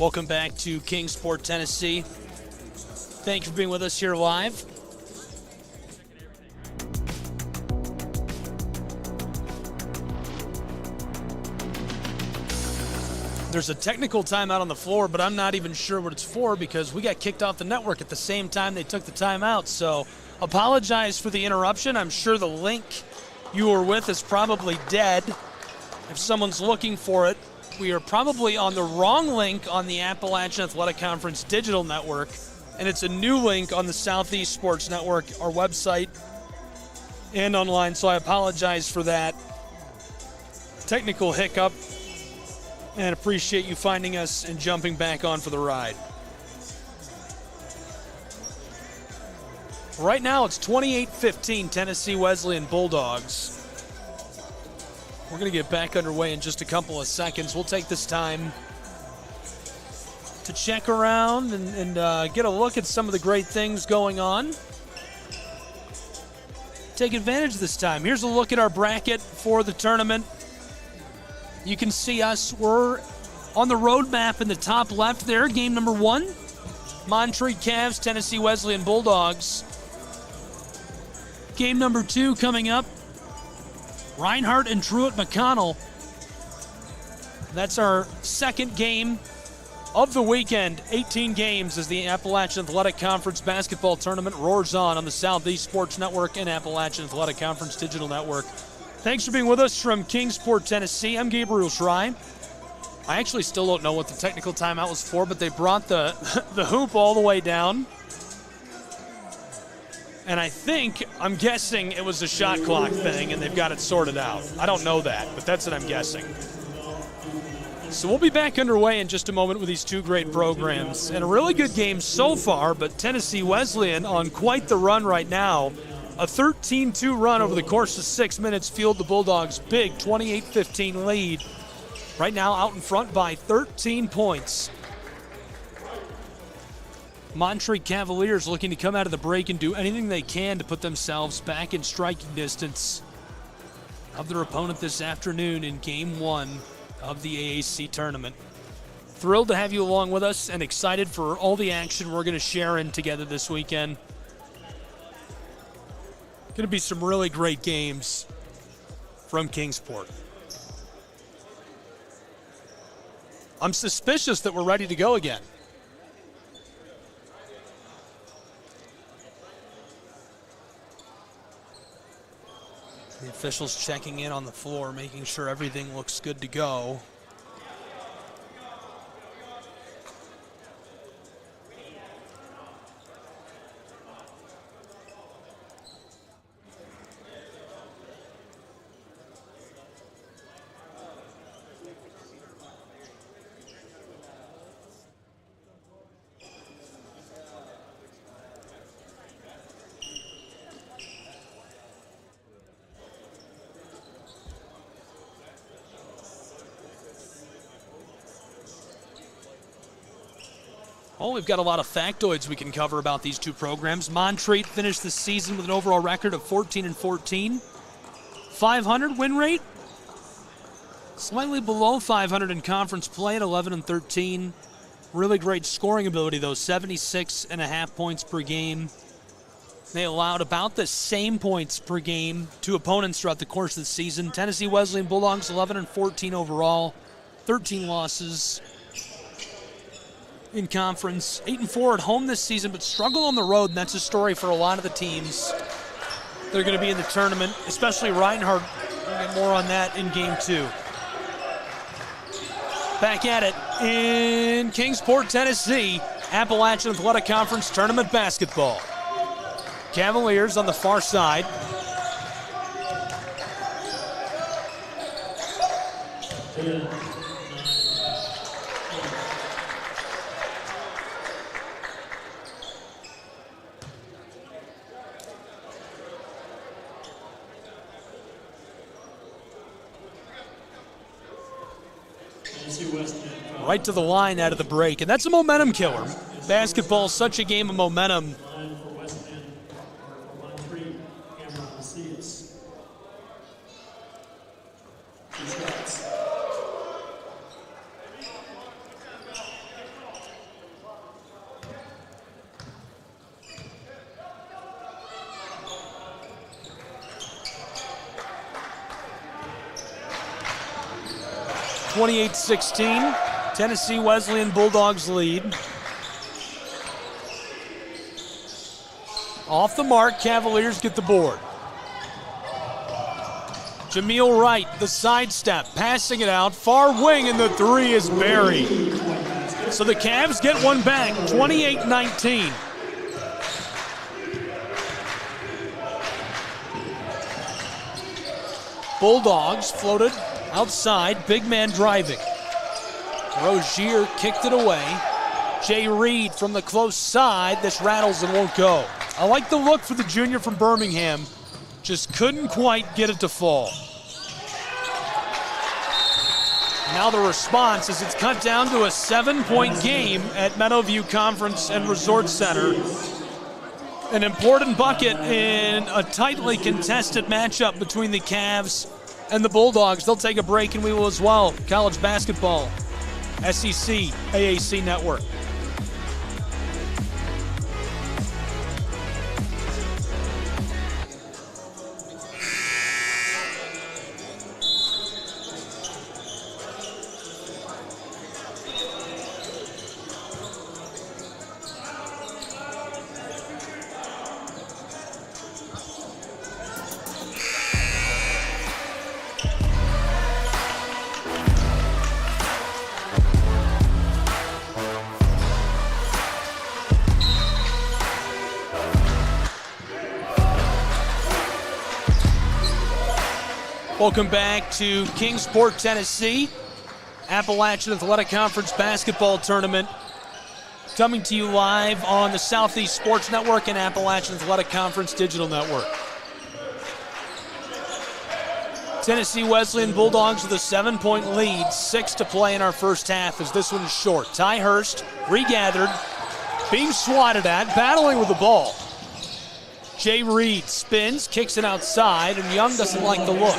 Welcome back to Kingsport, Tennessee. Thank you for being with us here live. There's a technical timeout on the floor, but I'm not even sure what it's for because we got kicked off the network at the same time they took the timeout. So apologize for the interruption. I'm sure the link you were with is probably dead. If someone's looking for it, we are probably on the wrong link on the Appalachian Athletic Conference digital network, and it's a new link on the Southeast Sports Network, our website, and online. So I apologize for that technical hiccup. And appreciate you finding us and jumping back on for the ride. Right now it's 28-15 Tennessee Wesleyan Bulldogs. We're going to get back underway in just a couple of seconds. We'll take this time to check around and get a look at some of the great things going on. Take advantage this time. Here's a look at our bracket for the tournament. You can see us. We're on the road map in the top left there. Game number 1, Montreat Cavs, Tennessee Wesleyan Bulldogs. Game number 2 coming up, Reinhardt and Truett McConnell. That's our second game of the weekend. 18 games as the Appalachian Athletic Conference basketball tournament roars on the Southeast Sports Network and Appalachian Athletic Conference digital network. Thanks for being with us from Kingsport, Tennessee. I'm Gabriel Schrei. I actually still don't know what the technical timeout was for, but they brought the hoop all the way down. And I'm guessing it was a shot clock thing, and they've got it sorted out. I don't know that, but that's what I'm guessing. So we'll be back underway in just a moment with these two great programs. And a really good game so far, but Tennessee Wesleyan on quite the run right now. A 13-2 run over the course of 6 minutes fueled the Bulldogs' big 28-15 lead. Right now out in front by 13 points. Montreat Cavaliers looking to come out of the break and do anything they can to put themselves back in striking distance of their opponent this afternoon in Game 1 of the AAC tournament. Thrilled to have you along with us and excited for all the action we're going to share in together this weekend. Going to be some really great games from Kingsport. I'm suspicious that we're ready to go again. The officials checking in on the floor, making sure everything looks good to go. Oh, we've got a lot of factoids we can cover about these two programs. Montreat finished the season with an overall record of 14-14. 500 win rate. Slightly below 500 in conference play at 11-13. Really great scoring ability, though, 76.5 points per game. They allowed about the same points per game to opponents throughout the course of the season. Tennessee Wesleyan Bulldogs 11-14 overall, 13 losses in conference, 8-4 at home this season, but struggle on the road, and that's a story for a lot of the teams that are going to be in the tournament, especially Reinhardt. We'll get more on that in Game 2. Back at it in Kingsport, Tennessee, Appalachian Athletic Conference Tournament basketball. Cavaliers on the far side. Right to the line out of the break, and that's a momentum killer. Basketball is such a game of momentum. 28-16. Tennessee Wesleyan Bulldogs lead. Off the mark, Cavaliers get the board. Jameel Wright, the sidestep, passing it out. Far wing, and the three is buried. So the Cavs get one back, 28-19. Bulldogs floated outside, big man driving. Rozier kicked it away. Jay Reed from the close side. This rattles and won't go. I like the look for the junior from Birmingham. Just couldn't quite get it to fall. Now the response is it's cut down to a 7-point game at Meadowview Conference and Resort Center. An important bucket in a tightly contested matchup between the Cavs and the Bulldogs. They'll take a break, and we will as well. College basketball, SEC, AAC Network. Welcome back to Kingsport, Tennessee. Appalachian Athletic Conference basketball tournament. Coming to you live on the Southeast Sports Network and Appalachian Athletic Conference Digital Network. Tennessee Wesleyan Bulldogs with a 7-point lead. 6 to play in our first half as this one's short. Ty Hurst regathered, being swatted at, battling with the ball. Jay Reed spins, kicks it outside, and Young doesn't like the look.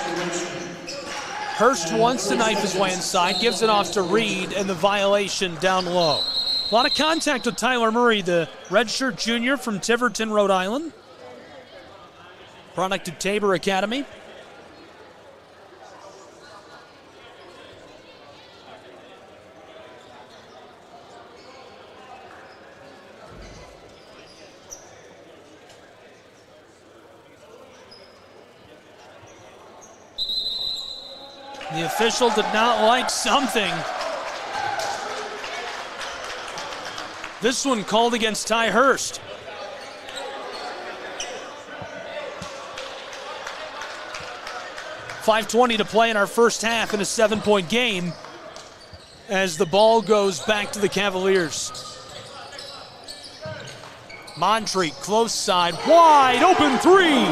Hurst wants to knife his way inside, gives it off to Reed, and the violation down low. A lot of contact with Tyler Murray, the redshirt junior from Tiverton, Rhode Island. Product of Tabor Academy. The official did not like something. This one called against Ty Hurst. .5:20 to play in our first half in a 7-point game as the ball goes back to the Cavaliers. Montreat, close side, wide open three.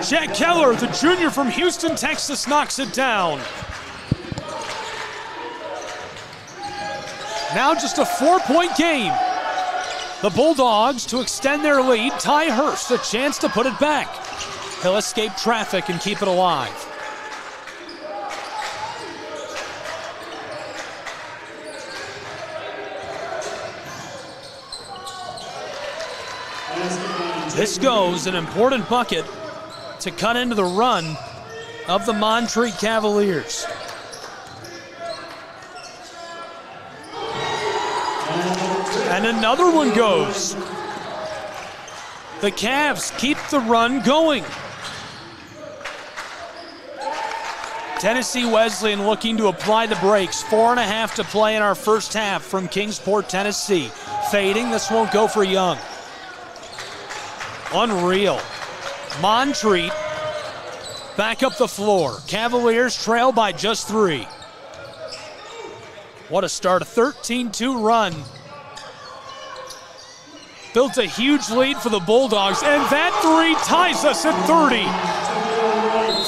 Jack Keller, the junior from Houston, Texas, knocks it down. Now just a 4-point game. The Bulldogs to extend their lead. Ty Hurst, a chance to put it back. He'll escape traffic and keep it alive. This goes an important bucket to cut into the run of the Montreat Cavaliers. And another one goes. The Cavs keep the run going. Tennessee Wesleyan looking to apply the brakes. 4.5 to play in our first half from Kingsport, Tennessee. Fading, this won't go for Young. Unreal. Montreat back up the floor. Cavaliers trail by just 3. What a start, a 13-2 run. Built a huge lead for the Bulldogs, and that 3 ties us at 30.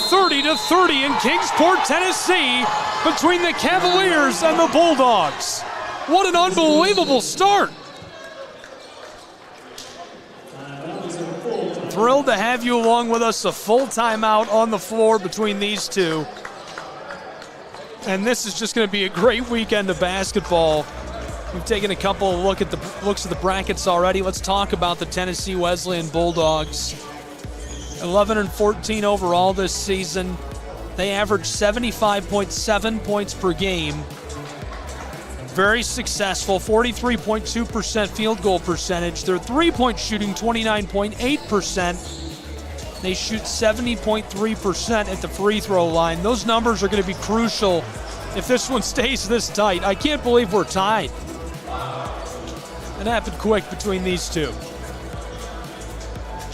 30-30 in Kingsport, Tennessee, between the Cavaliers and the Bulldogs. What an unbelievable start. Thrilled to have you along with us. A full timeout on the floor between these two. And this is just going to be a great weekend of basketball. We've taken a couple of looks at the brackets already. Let's talk about the Tennessee Wesleyan Bulldogs. 11-14 overall this season. They average 75.7 points per game. Very successful, 43.2% field goal percentage. Their three-point shooting, 29.8%. They shoot 70.3% at the free throw line. Those numbers are going to be crucial if this one stays this tight. I can't believe we're tied. It happened quick between these two.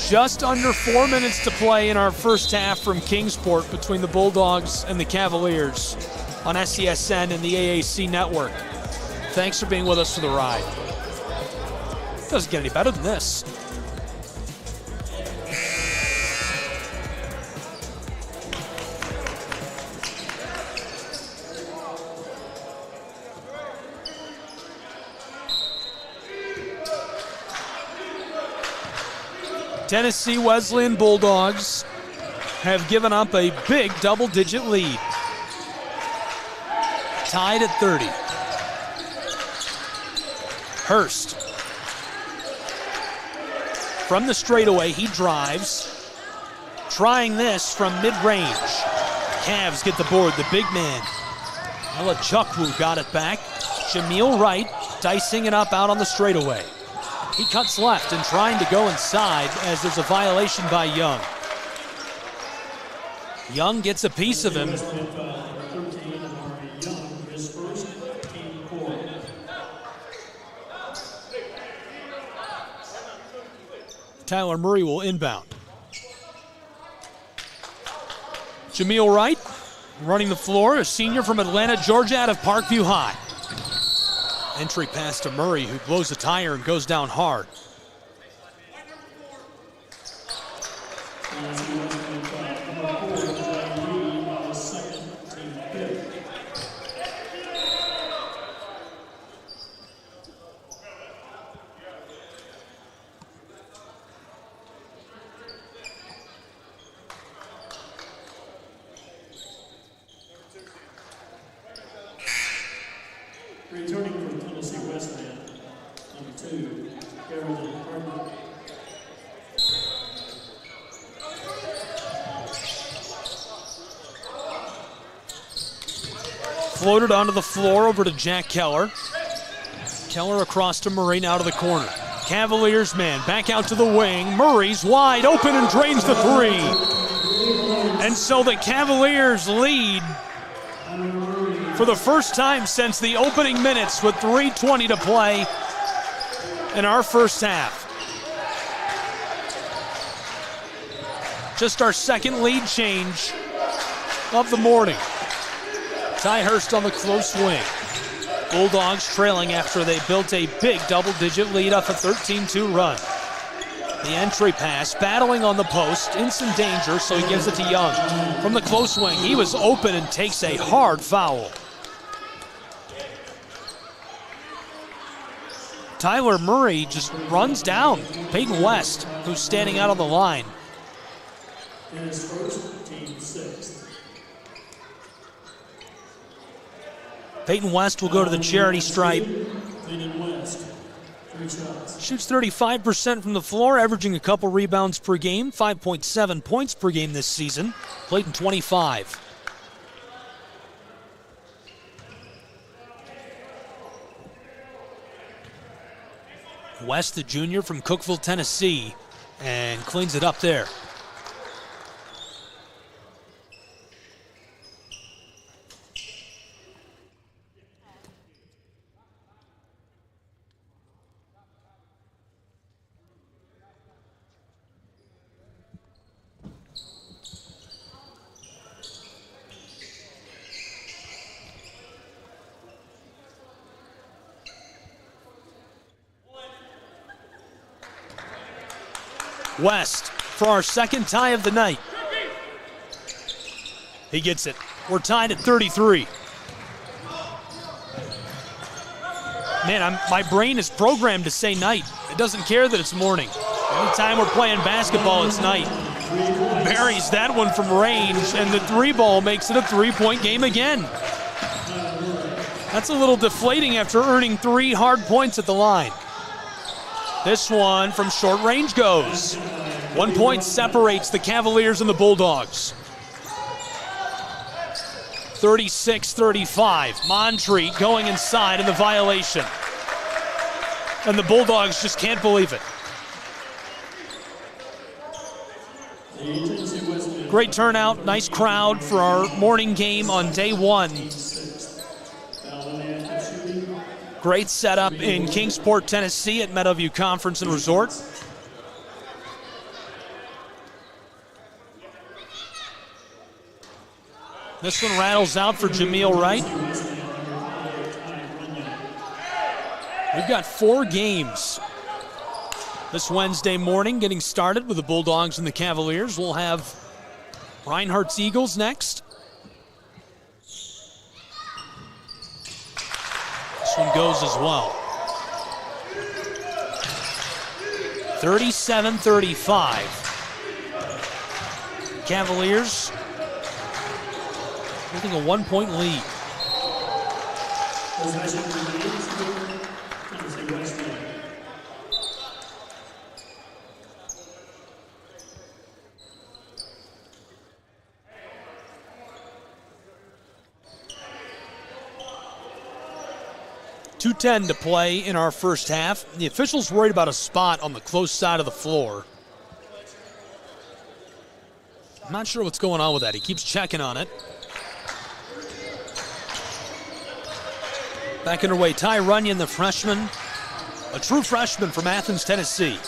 Just under 4 minutes to play in our first half from Kingsport between the Bulldogs and the Cavaliers on SCSN and the AAC network. Thanks for being with us for the ride. Doesn't get any better than this. Tennessee Wesleyan Bulldogs have given up a big double-digit lead. Tied at 30. Hurst. From the straightaway, he drives. Trying this from mid-range. Cavs get the board, the big man. Ella Chukwu got it back. Jameel Wright dicing it up out on the straightaway. He cuts left and trying to go inside as there's a violation by Young. Young gets a piece of him. Tyler Murray will inbound. Jameel Wright running the floor, a senior from Atlanta, Georgia, out of Parkview High. Entry pass to Murray, who blows a tire and goes down hard. Returning from Tennessee Wesleyan, number 2, Carolyn Harper. Floated onto the floor over to Jack Keller. Keller across to Murray, now to the corner. Cavaliers man, back out to the wing. Murray's wide open and drains the three. And so the Cavaliers lead for the first time since the opening minutes with 3:20 to play in our first half. Just our second lead change of the morning. Ty Hurst on the close wing. Bulldogs trailing after they built a big double-digit lead off a 13-2 run. The entry pass, battling on the post, instant danger, so he gives it to Young. From the close wing, he was open and takes a hard foul. Tyler Murray just runs down Peyton West, who's standing out on the line. And his first, team 6. Peyton West will go to the charity stripe. Peyton West, 3 shots. Shoots 35% from the floor, averaging a couple rebounds per game, 5.7 points per game this season. Played in 25. West, the junior from Cookeville, Tennessee, and cleans it up there. West for our second tie of the night. He gets it. We're tied at 33. Man, my brain is programmed to say night. It doesn't care that it's morning. Anytime we're playing basketball, it's night. Buries that one from range, and the 3-ball makes it a 3-point game again. That's a little deflating after earning 3 hard points at the line. This one from short range goes. 1 point separates the Cavaliers and the Bulldogs. 36-35. Montreat going inside in the violation. And the Bulldogs just can't believe it. Great turnout, nice crowd for our morning game on day one. Great setup in Kingsport, Tennessee at Meadowview Conference and Resort. This one rattles out for Jameel Wright. We've got 4 games this Wednesday morning getting started with the Bulldogs and the Cavaliers. We'll have Reinhardt's Eagles next. This one goes as well. 37-35. Cavaliers holding a 1-point lead. .210 to play in our first half. The officials worried about a spot on the close side of the floor. I'm not sure what's going on with that. He keeps checking on it. Back underway, Ty Runyon, the freshman, a true freshman from Athens, Tennessee.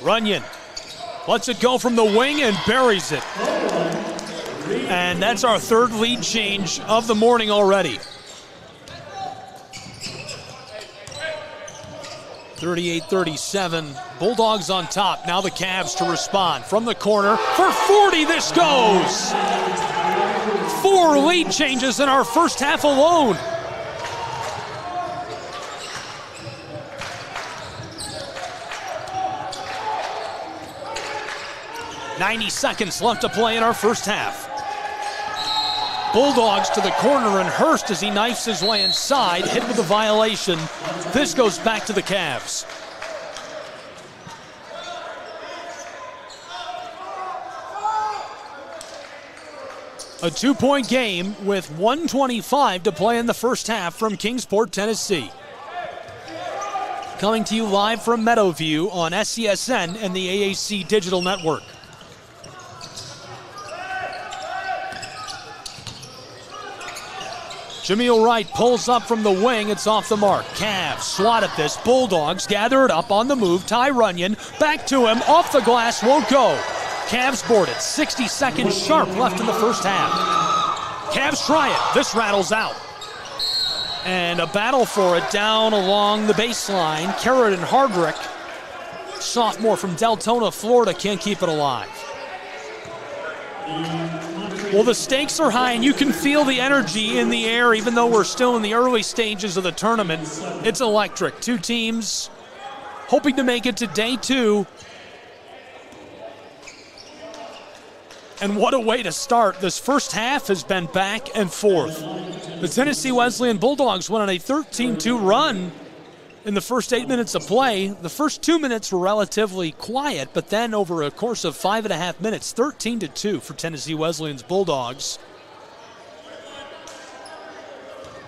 Runyon lets it go from the wing and buries it. And that's our third lead change of the morning already. 38-37, Bulldogs on top. Now the Cavs to respond from the corner for 40. This goes. 4 lead changes in our first half alone. .90 seconds left to play in our first half. Bulldogs to the corner, and Hurst as he knifes his way inside, hit with a violation. This goes back to the Cavs. A 2-point game with 1:25 to play in the first half from Kingsport, Tennessee. Coming to you live from Meadowview on SCSN and the AAC Digital Network. Jameel Wright pulls up from the wing. It's off the mark. Cavs swat at this. Bulldogs gather it up on the move. Ty Runyon back to him. Off the glass. Won't go. Cavs board it. 60 seconds sharp left in the first half. Cavs try it. This rattles out. And a battle for it down along the baseline. Carrot and Hardrick, sophomore from Deltona, Florida, can't keep it alive. Well, the stakes are high, and you can feel the energy in the air, even though we're still in the early stages of the tournament. It's electric. 2 teams hoping to make it to day 2. And what a way to start. This first half has been back and forth. The Tennessee Wesleyan Bulldogs went on a 13-2 run in the first 8 minutes of play. The first 2 minutes were relatively quiet, but then over a course of 5.5 minutes, 13-2 for Tennessee Wesleyan's Bulldogs.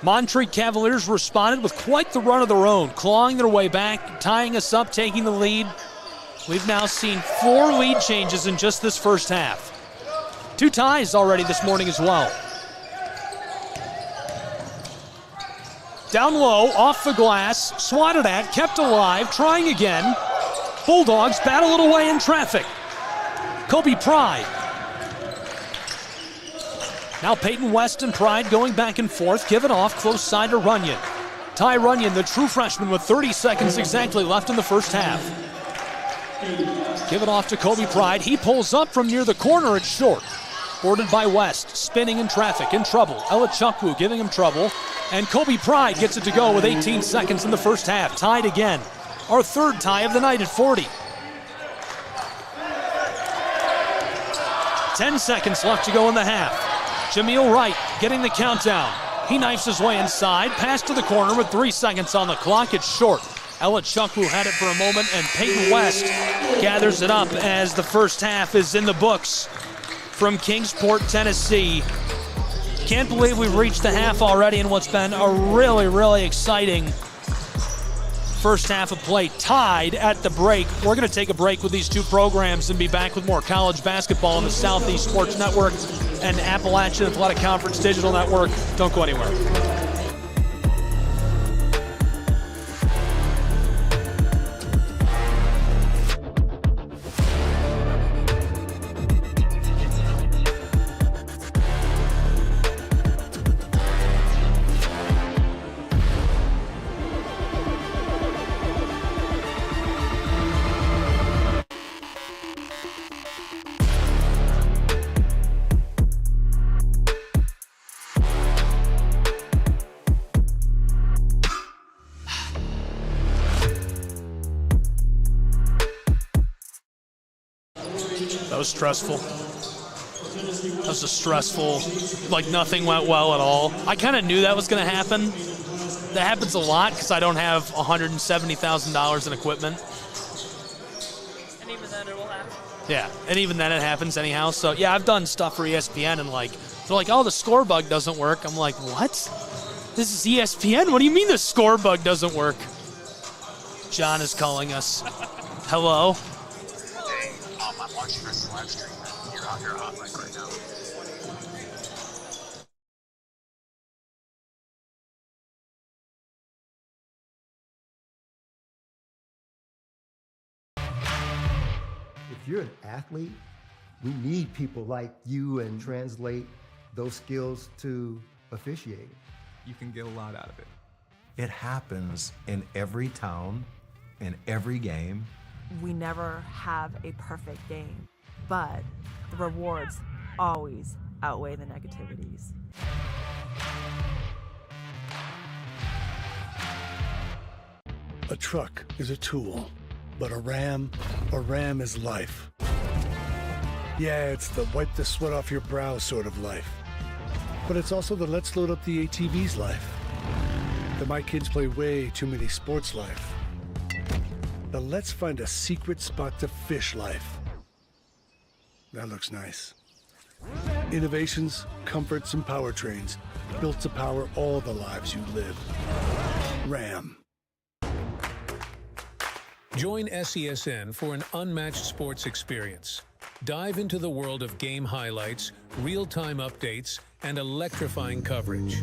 Montreat Cavaliers responded with quite the run of their own, clawing their way back, tying us up, taking the lead. We've now seen 4 lead changes in just this first half. 2 ties already this morning as well. Down low, off the glass, swatted at, kept alive, trying again. Bulldogs battle it away in traffic. Kobe Pride. Now Peyton West and Pride going back and forth. Give it off, close side to Runyon. Ty Runyon, the true freshman, with 30 seconds exactly left in the first half. Give it off to Kobe Pride. He pulls up from near the corner. It's short. Boarded by West, spinning in traffic, in trouble. Ella Chukwu giving him trouble. And Kobe Pride gets it to go with 18 seconds in the first half. Tied again. Our third tie of the night at 40. 10 seconds left to go in the half. Jameel Wright getting the countdown. He knifes his way inside. Pass to the corner with 3 seconds on the clock. It's short. Ella Chukwu had it for a moment, and Peyton West gathers it up as the first half is in the books from Kingsport, Tennessee. Can't believe we've reached the half already in what's been a really, really exciting first half of play, tied at the break. We're going to take a break with these two programs and be back with more college basketball on the Southeast Sports Network and Appalachian Athletic Conference Digital Network. Don't go anywhere. That was stressful. That was just stressful. Like, nothing went well at all. I kind of knew that was going to happen. That happens a lot because I don't have $170,000 in equipment. And even then it will happen. Yeah, and even then it happens anyhow. So, yeah, I've done stuff for ESPN, and, like, they're like, oh, the score bug doesn't work. I'm like, what? This is ESPN? What do you mean the score bug doesn't work? John is calling us. Hello? I'm watching this live stream. You're on your hot mic right now. If you're an athlete, we need people like you and translate those skills to officiating. You can get a lot out of it. It happens in every town, in every game. We never have a perfect game, but the rewards always outweigh the negativities. A truck is a tool, but a ram is life. Yeah, it's the wipe the sweat off your brow sort of life. But it's also the let's load up the ATV's life. The my kids play way too many sports life. The let's find a secret spot to fish life. That looks nice. Innovations, comforts, and powertrains built to power all the lives you live. Ram. Join SESN for an unmatched sports experience. Dive into the world of game highlights, real-time updates, and electrifying coverage.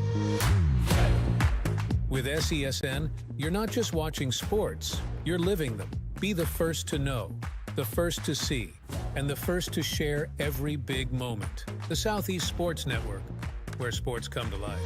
With SESN, you're not just watching sports, you're living them. Be the first to know, the first to see, and the first to share every big moment. The Southeast Sports Network, where sports come to life.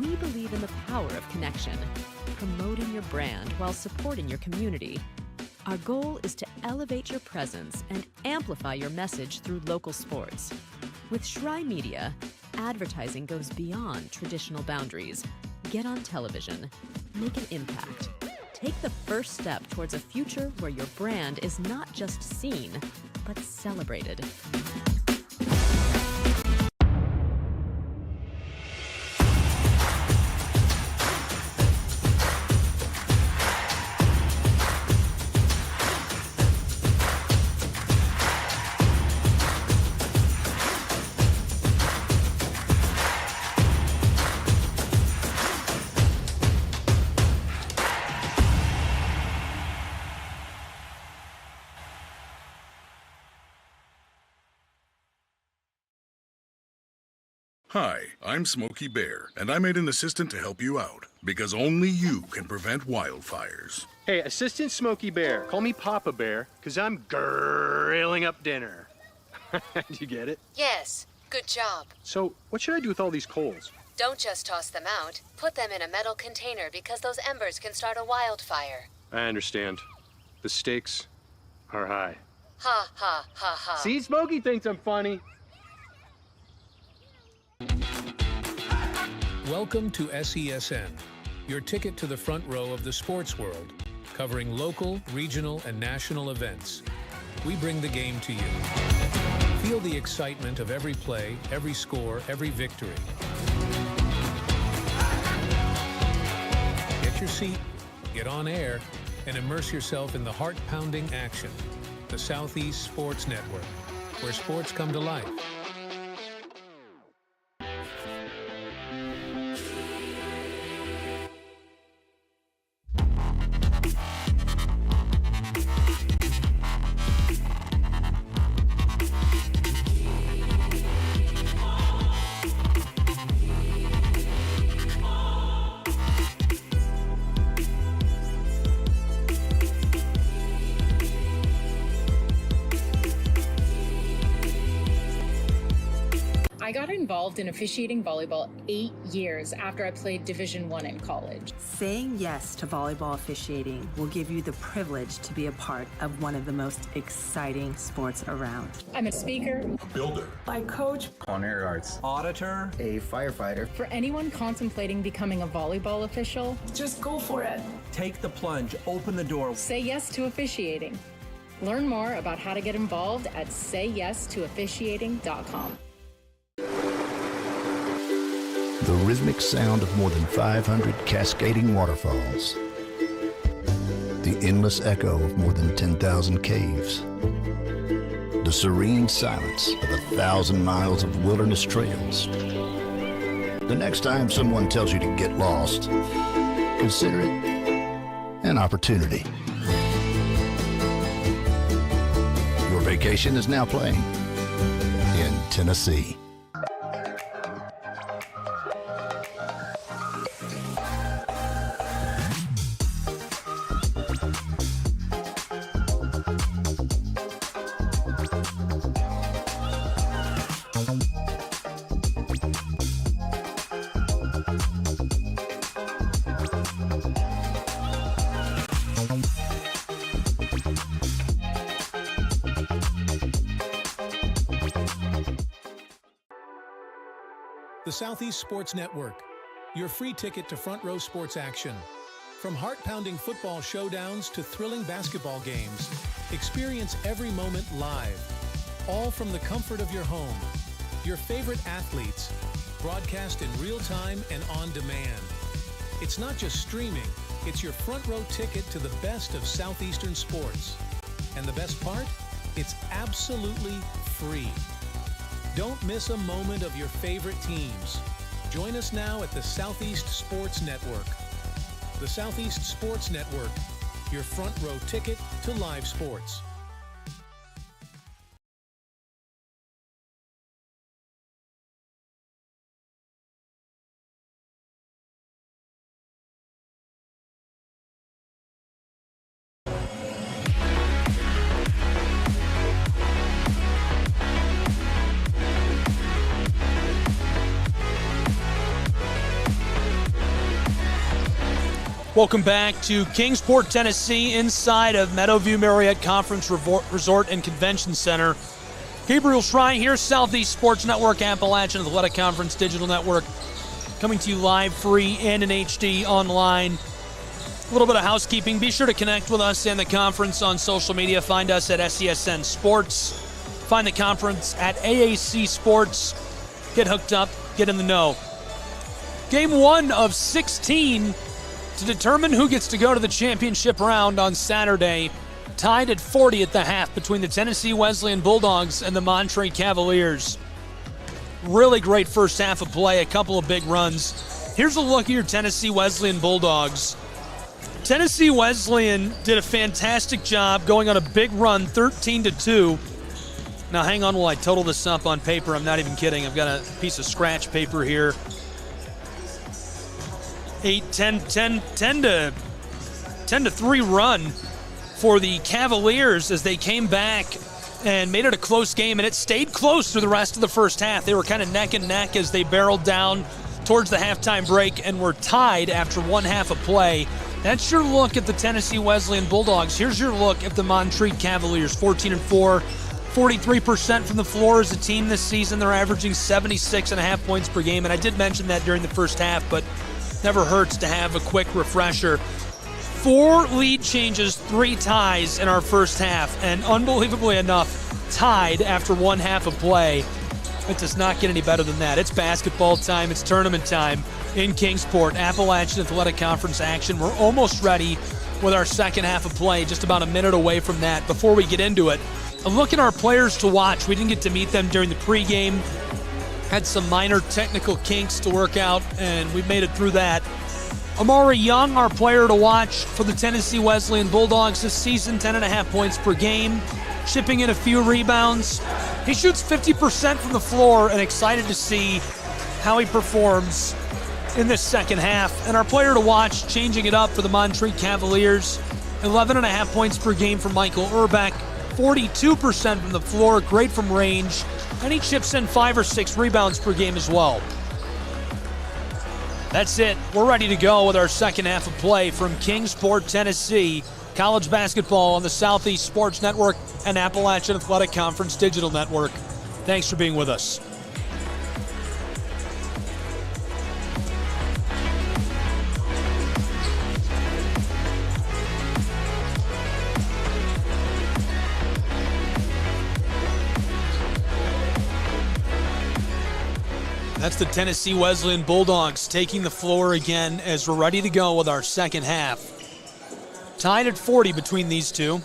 We believe in the power of connection, promoting your brand while supporting your community. Our goal is to elevate your presence and amplify your message through local sports. With Shry Media, advertising goes beyond traditional boundaries. Get on television, make an impact, Take the first step towards a future where your brand is not just seen, but celebrated. Hi, I'm Smokey Bear, and I made an assistant to help you out, because only you can prevent wildfires. Hey, Assistant Smokey Bear, call me Papa Bear, because I'm grilling up dinner. Do you get it? Yes, good job. So, what should I do with all these coals? Don't just toss them out. Put them in a metal container because those embers can start a wildfire. I understand. The stakes are high. Ha, ha, ha, ha. See, Smokey thinks I'm funny. Welcome to SESN, your ticket to the front row of the sports world, covering local, regional, and national events. We bring the game to you. Feel the excitement of every play, every score, every victory. Get your seat, get on air, and immerse yourself in the heart-pounding action. The Southeast Sports Network, where sports come to life. I got involved in officiating volleyball 8 years after I played Division I in college. Saying yes to volleyball officiating will give you the privilege to be a part of one of the most exciting sports around. I'm a speaker, A builder. I coach. Culinary arts. Auditor. A firefighter. For anyone contemplating becoming a volleyball official, just go for it. Take the plunge. Open the door. Say yes to officiating. Learn more about how to get involved at sayyes2officiating.com. The rhythmic sound of more than 500 cascading waterfalls. The endless echo of more than 10,000 caves. The serene silence of 1,000 miles of wilderness trails. The next time someone tells you to get lost, consider it an opportunity. Your vacation is now playing in Tennessee. The Southeast Sports Network, your free ticket to front row sports action. From heart-pounding football showdowns to thrilling basketball games, experience every moment live, all from the comfort of your home. Your favorite athletes, broadcast in real time and on demand. It's not just streaming, it's your front row ticket to the best of Southeastern sports. And the best part? It's absolutely free. Don't miss a moment of your favorite teams. Join us now at the Southeast Sports Network. The Southeast Sports Network, your front row ticket to live sports. Welcome back to Kingsport, Tennessee, inside of Meadowview Marriott Conference Resort and Convention Center. Gabriel Schrei here, Southeast Sports Network, Appalachian Athletic Conference Digital Network, coming to you live, free, and in HD online A little bit of housekeeping. Be sure to connect with us and the conference on social media. Find us at SESN Sports. Find the conference at AAC Sports. Get hooked up. Get in the know. Game 1 of 16 to determine who gets to go to the championship round on Saturday. Tied at 40 at the half between the Tennessee Wesleyan Bulldogs and the Montreat Cavaliers. Really great first half of play, a couple of big runs. Here's a look at your Tennessee Wesleyan Bulldogs. Tennessee Wesleyan did a fantastic job going on a big run, 13-2. Now hang on while I total this up on paper. I'm not even kidding. I've got a piece of scratch paper here. 10-3 run for the Cavaliers as they came back and made it a close game, and it stayed close through the rest of the first half. They were kind of neck and neck as they barreled down towards the halftime break and were tied after one half of play. That's your look at the Tennessee Wesleyan Bulldogs. Here's your look at the Montreat Cavaliers, 14-4, 43% from the floor as a team this season. They're averaging 76.5 points per game, and I did mention that during the first half, but never hurts to have a quick refresher. 4 lead changes, 3 ties in our first half, and unbelievably enough, tied after one half of play. It does not get any better than that. It's basketball time. It's tournament time in Kingsport. Appalachian Athletic Conference action. We're almost ready with our second half of play, just about a minute away from that. Before we get into it, a look at our players to watch. We didn't get to meet them during the pregame. Had some minor technical kinks to work out, and we made it through that. Amari Young, our player to watch for the Tennessee Wesleyan Bulldogs this season, 10.5 points per game, chipping in a few rebounds. He shoots 50% from the floor, and excited to see how he performs in this second half. And our player to watch, changing it up for the Montreat Cavaliers, 11.5 points per game for Michael Urbeck, 42% from the floor, great from range, and he chips in 5 or 6 rebounds per game as well. That's it. We're ready to go with our second half of play from Kingsport, Tennessee. College basketball on the Southeast Sports Network and Appalachian Athletic Conference Digital Network. Thanks for being with us. That's the Tennessee Wesleyan Bulldogs taking the floor again as we're ready to go with our second half. Tied at 40 between these two.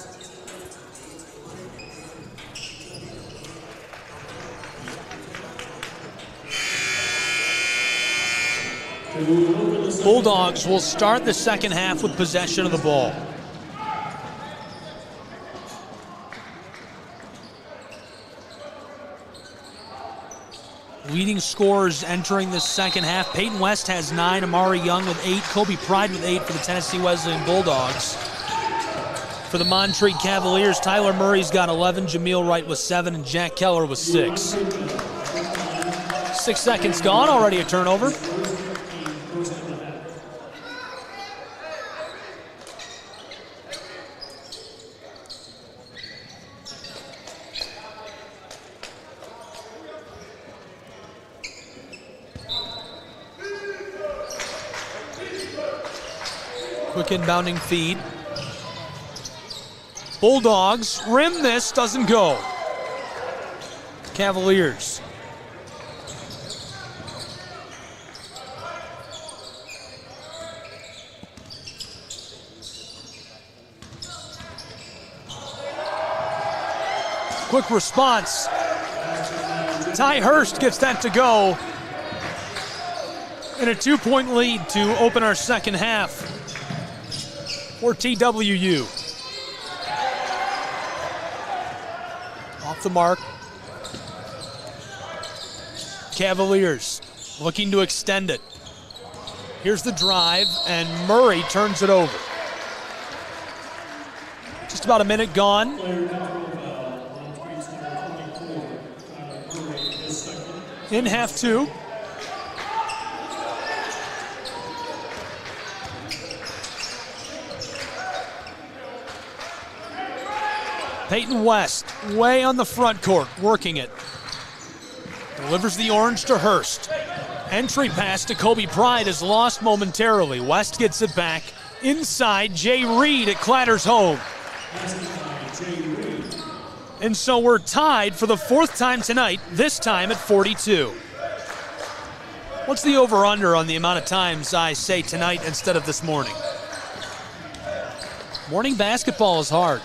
Bulldogs will start the second half with possession of the ball. Leading scorers entering the second half. Peyton West has 9, Amari Young with 8, Kobe Pride with 8 for the Tennessee Wesleyan Bulldogs. For the Montreat Cavaliers, Tyler Murray's got 11, Jameel Wright with 7, and Jack Keller with 6. 6 seconds gone, already a turnover. Quick inbounding feed. Bulldogs rim this, doesn't go. Cavaliers. Quick response. Ty Hurst gets that to go. And a 2-point lead to open our second half for TWU. Off the mark. Cavaliers looking to extend it. Here's the drive, and Murray turns it over. Just about a minute gone. In half two. Peyton West, way on the front court, working it. Delivers the orange to Hurst. Entry pass to Kobe Pride is lost momentarily. West gets it back. inside. Jay Reed, it clatters home. And so we're tied for the 4th time tonight, this time at 42. What's the over-under on the amount of times I say tonight instead of this morning? Morning basketball is hard.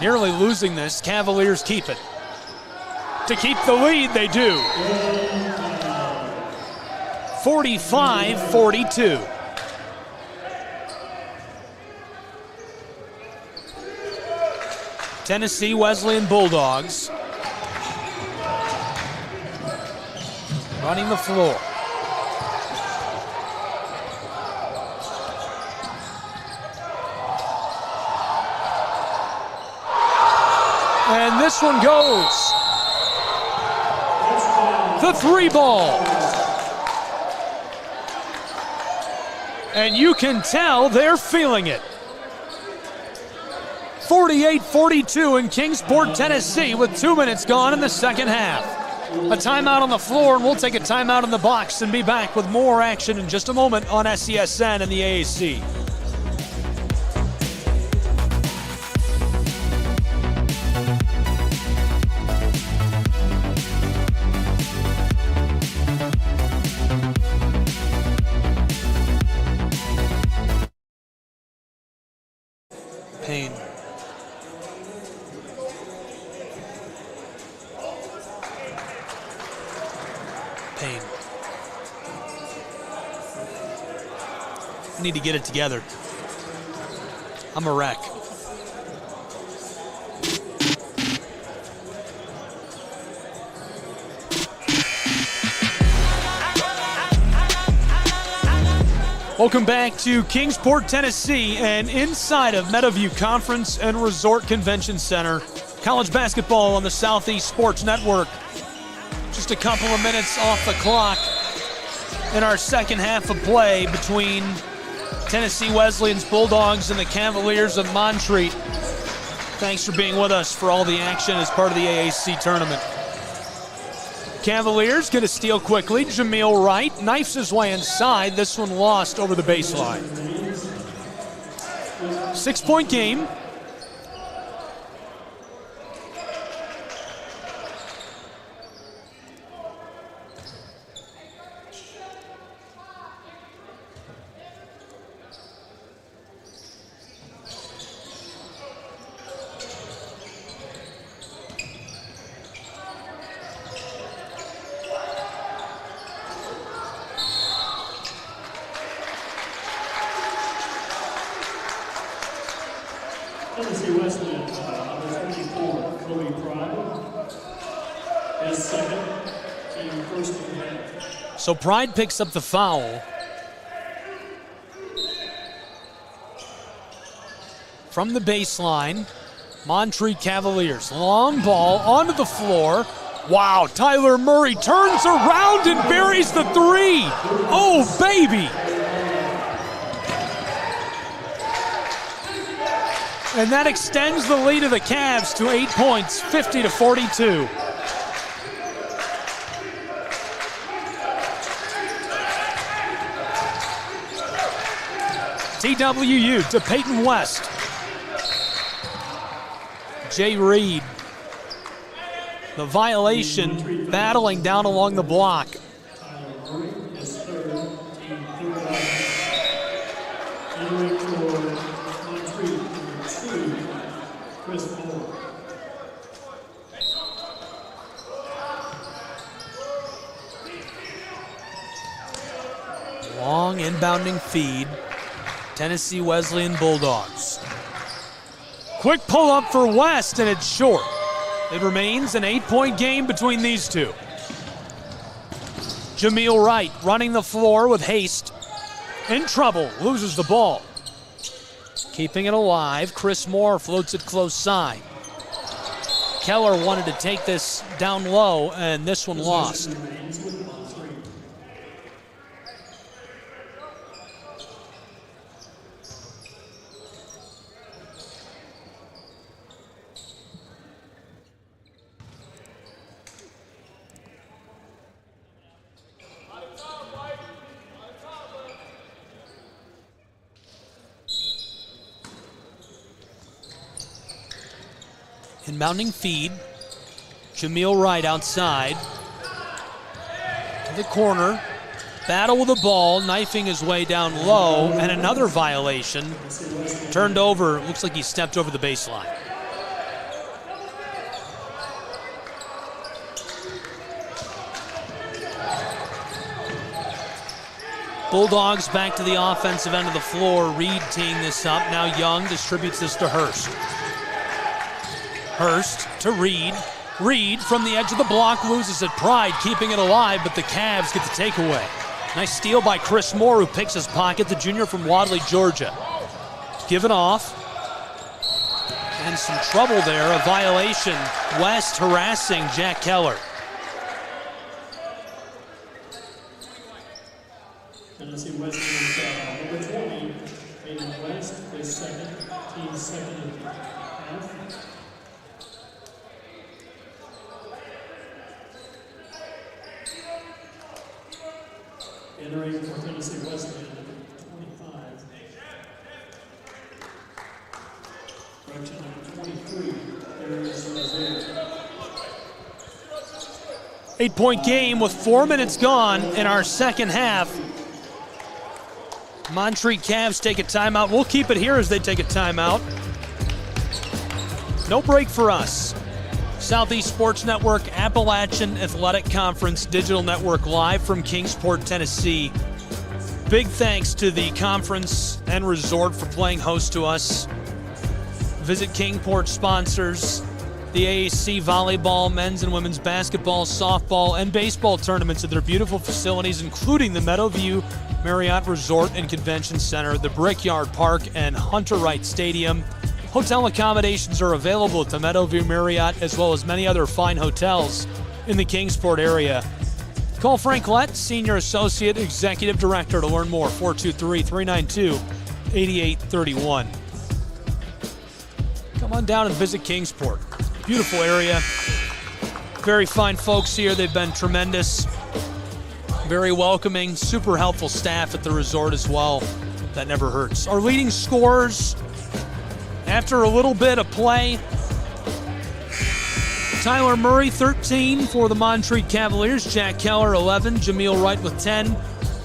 Nearly losing this, Cavaliers keep it. To keep the lead, they do. 45-42. Tennessee Wesleyan Bulldogs running the floor. And this one goes. The 3 ball. And you can tell they're feeling it. 48-42 in Kingsport, Tennessee, with 2 minutes gone in the second half. A timeout on the floor, and we'll take a timeout in the box and be back with more action in just a moment on SESN and the AAC. Payne. Payne. I need to get it together. I'm a wreck. Welcome back to Kingsport, Tennessee, and inside of Meadowview Conference and Resort Convention Center. College basketball on the Southeast Sports Network. Just a couple of minutes off the clock in our second half of play between Tennessee Wesleyan's Bulldogs and the Cavaliers of Montreat. Thanks for being with us for all the action as part of the AAC tournament. Cavaliers get a steal quickly. Jameel Wright knifes his way inside. This one lost over the baseline. 6-point game. Tennessee Wesleyan, number 34, Kobe Pride, is second, team first in the half. So Pride picks up the foul. From the baseline, Montreat Cavaliers. Long ball onto the floor. Wow, Tyler Murray turns around and buries the 3. Oh, baby. And that extends the lead of the Cavs to 8 points, 50-42. TWU to Peyton West. Jay Reed. The violation battling down along the block. Long inbounding feed. Tennessee Wesleyan Bulldogs. Quick pull up for West, and it's short. It remains an 8-point game between these two. Jameel Wright running the floor with haste. In trouble, loses the ball. Keeping it alive, Chris Moore floats it close side. Keller wanted to take this down low, and this one lost. Inbounding feed. Jameel Wright outside. To the corner. Battle with the ball, knifing his way down low, and another violation. Turned over, looks like he stepped over the baseline. Bulldogs back to the offensive end of the floor. Reed teeing this up. Now Young distributes this to Hurst. Hurst to Reed. Reed from the edge of the block loses at Pride, keeping it alive, but the Cavs get the takeaway. Nice steal by Chris Moore, who picks his pocket, the junior from Wadley, Georgia. Given off. And some trouble there, a violation. West harassing Jack Keller. Tennessee Wesleyan number 20, Hayden West, his second, team second half. Entering for Tennessee Wesleyan, number 25. Correction, number 23, Darius Rozier. 8-point game with 4 minutes gone in our second half. Montreat Cavs take a timeout. We'll keep it here as they take a timeout. No break for us. Southeast Sports Network, Appalachian Athletic Conference Digital Network live from Kingsport, Tennessee. Big thanks to the conference and resort for playing host to us. Visit Kingport sponsors the AAC volleyball, men's and women's basketball, softball, and baseball tournaments at their beautiful facilities, including the Meadowview Marriott Resort and Convention Center, the Brickyard Park, and Hunter Wright Stadium. Hotel accommodations are available at the Meadowview Marriott, as well as many other fine hotels in the Kingsport area. Call Frank Lett, Senior Associate Executive Director, to learn more. 423-392-8831. Come on down and visit Kingsport. Beautiful area. Very fine folks here. They've been tremendous. Very welcoming, super helpful staff at the resort as well. That never hurts. Our leading scorers, after a little bit of play, Tyler Murray, 13 for the Montreat Cavaliers. Jack Keller, 11. Jameel Wright with 10.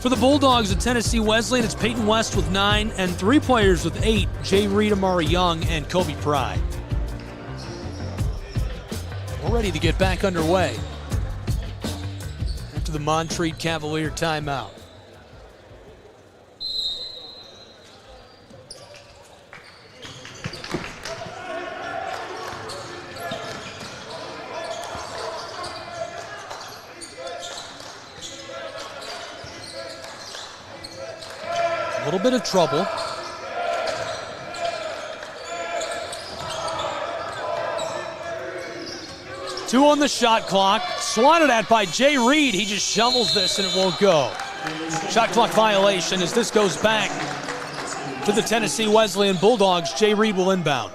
For the Bulldogs at Tennessee Wesleyan, it's Peyton West with 9, and 3 players with 8, Jay Reed, Amari Young, and Kobe Pride. We're ready to get back underway after the Montreat Cavalier timeout. A little bit of trouble. Two on the shot clock. Swatted at by Jay Reed. He just shovels this and it won't go. Shot clock violation as this goes back to the Tennessee Wesleyan Bulldogs. Jay Reed will inbound.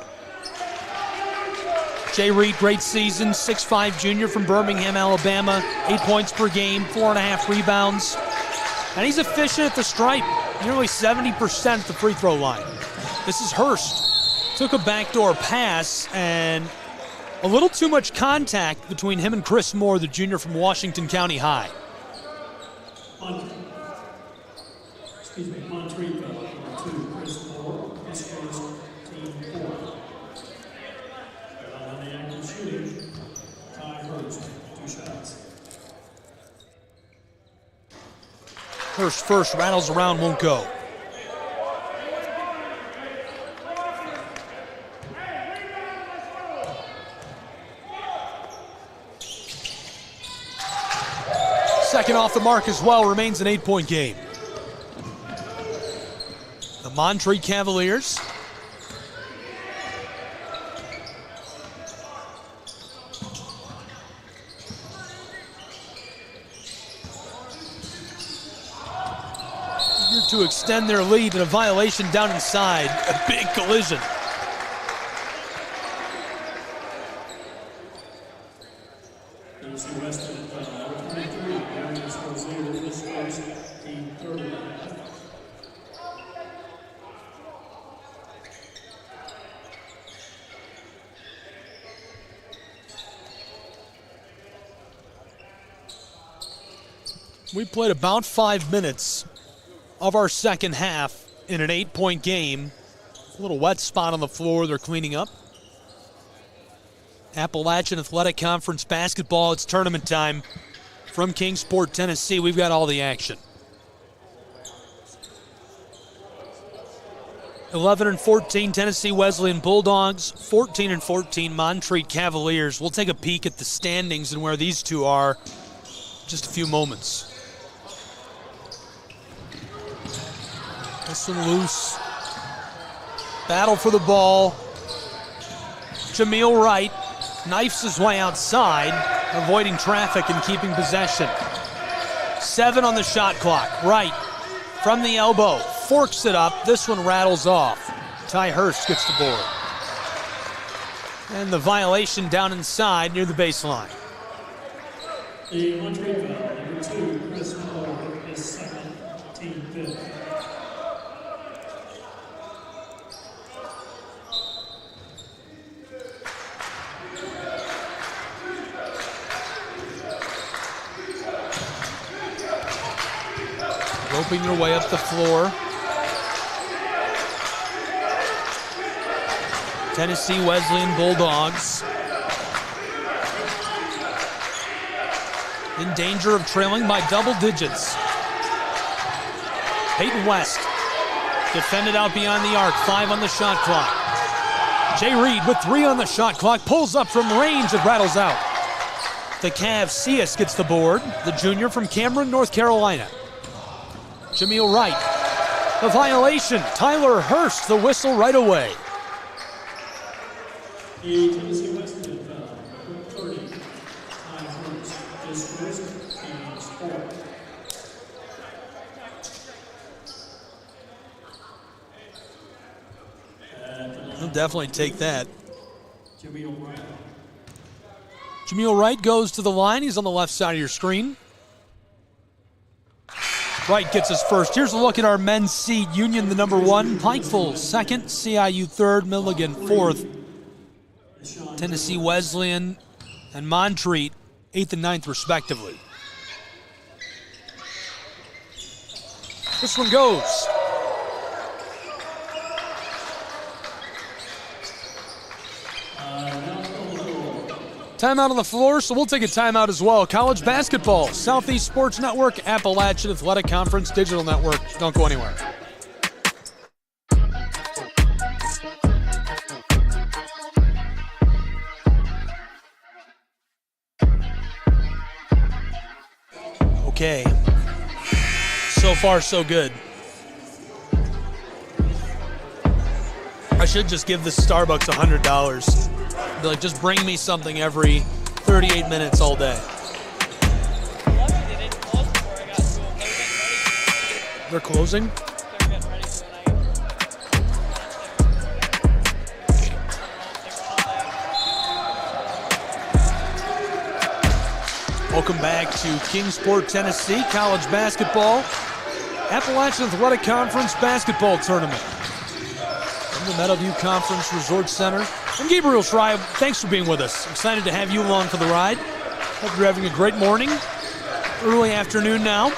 Jay Reed, great season. 6'5" junior from Birmingham, Alabama. 8 points per game, 4.5 rebounds. And he's efficient at the stripe. Nearly 70% at the free throw line. This is Hurst. Took a backdoor pass and a little too much contact between him and Chris Moore, the junior from Washington County High. Montreat, number 2, Chris Moore, his first, team 4. On the active shooting, Ty Hurst, 2 shots. Hurst first, rattles around, won't go. Second off the mark as well, remains an 8-point game. The Montreat Cavaliers eager to extend their lead, and a violation down inside. A big collision. Tennessee Wesleyan, number 23, Darius Rozier, his first, team 30. We played about 5 minutes of our second half in an 8-point game. A little wet spot on the floor they're cleaning up. Appalachian Athletic Conference basketball, it's tournament time. From Kingsport, Tennessee, we've got all the action. 11-14 Tennessee Wesleyan Bulldogs, 14-14 Montreat Cavaliers. We'll take a peek at the standings and where these two are in just a few moments. This one loose. Battle for the ball. Jameel Wright knifes his way outside, avoiding traffic and keeping possession. 7 on the shot clock. Wright from the elbow, forks it up. This one rattles off. Ty Hurst gets the board. And the violation down inside near the baseline. The Montreat foul, number 2, Chris Moore, his second, team fifth. Roping your way up the floor. Tennessee Wesleyan Bulldogs in danger of trailing by double digits. Peyton West defended out beyond the arc, 5 on the shot clock. Jay Reed with 3 on the shot clock, pulls up from range, it rattles out. The Cavs, Cias gets the board, the junior from Cameron, North Carolina. Jameel Wright, the violation. Tyler Hurst, the whistle right away. The Tennessee Wesleyan foul, number 30, Ty Hurst, his first, team's fourth. He'll definitely take that. Jameel Wright. Jameel Wright goes to the line. He's on the left side of your screen. Wright gets his first. Here's a look at our men's seed. Union, the number 1. Pikeville, second. CIU, third. Milligan, fourth. Tennessee Wesleyan and Montreat, 8th and 9th, respectively. This one goes. Timeout on the floor, so we'll take a timeout as well. College basketball, Southeast Sports Network, Appalachian Athletic Conference, Digital Network. Don't go anywhere. Okay. So far, so good. I should just give this Starbucks $100. Be like, just bring me something every 38 minutes all day. They're closing? Welcome back to Kingsport, Tennessee, college basketball. Appalachian Athletic Conference basketball tournament. From the Meadowview Conference Resort Center. I'm Gabriel Schreiber. Thanks for being with us. Excited to have you along for the ride. Hope you're having a great morning. Early afternoon now.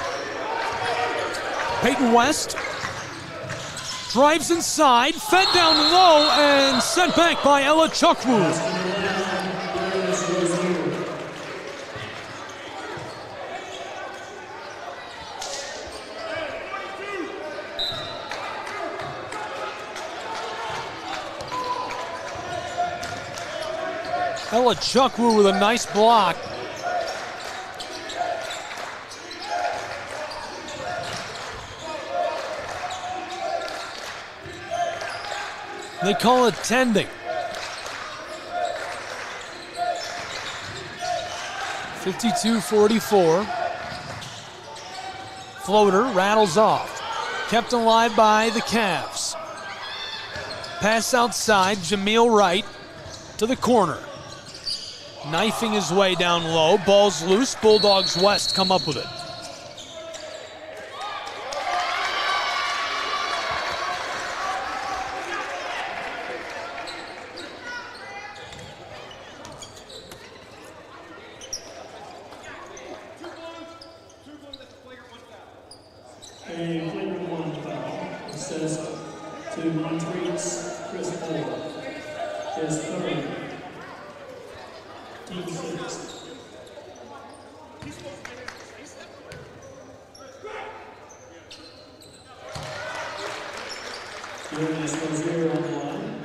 Peyton West drives inside, fed down low, and sent back by Ella Chukwu. Ella Chukwu with a nice block. They call it tending. 52-44. Floater rattles off. Kept alive by the Cavs. Pass outside, Jameel Wright to the corner. Knifing his way down low. Ball's loose. Bulldogs West come up with it. To Montreat's Chris Moore, his third, team sixth. Darius Rozier on the line.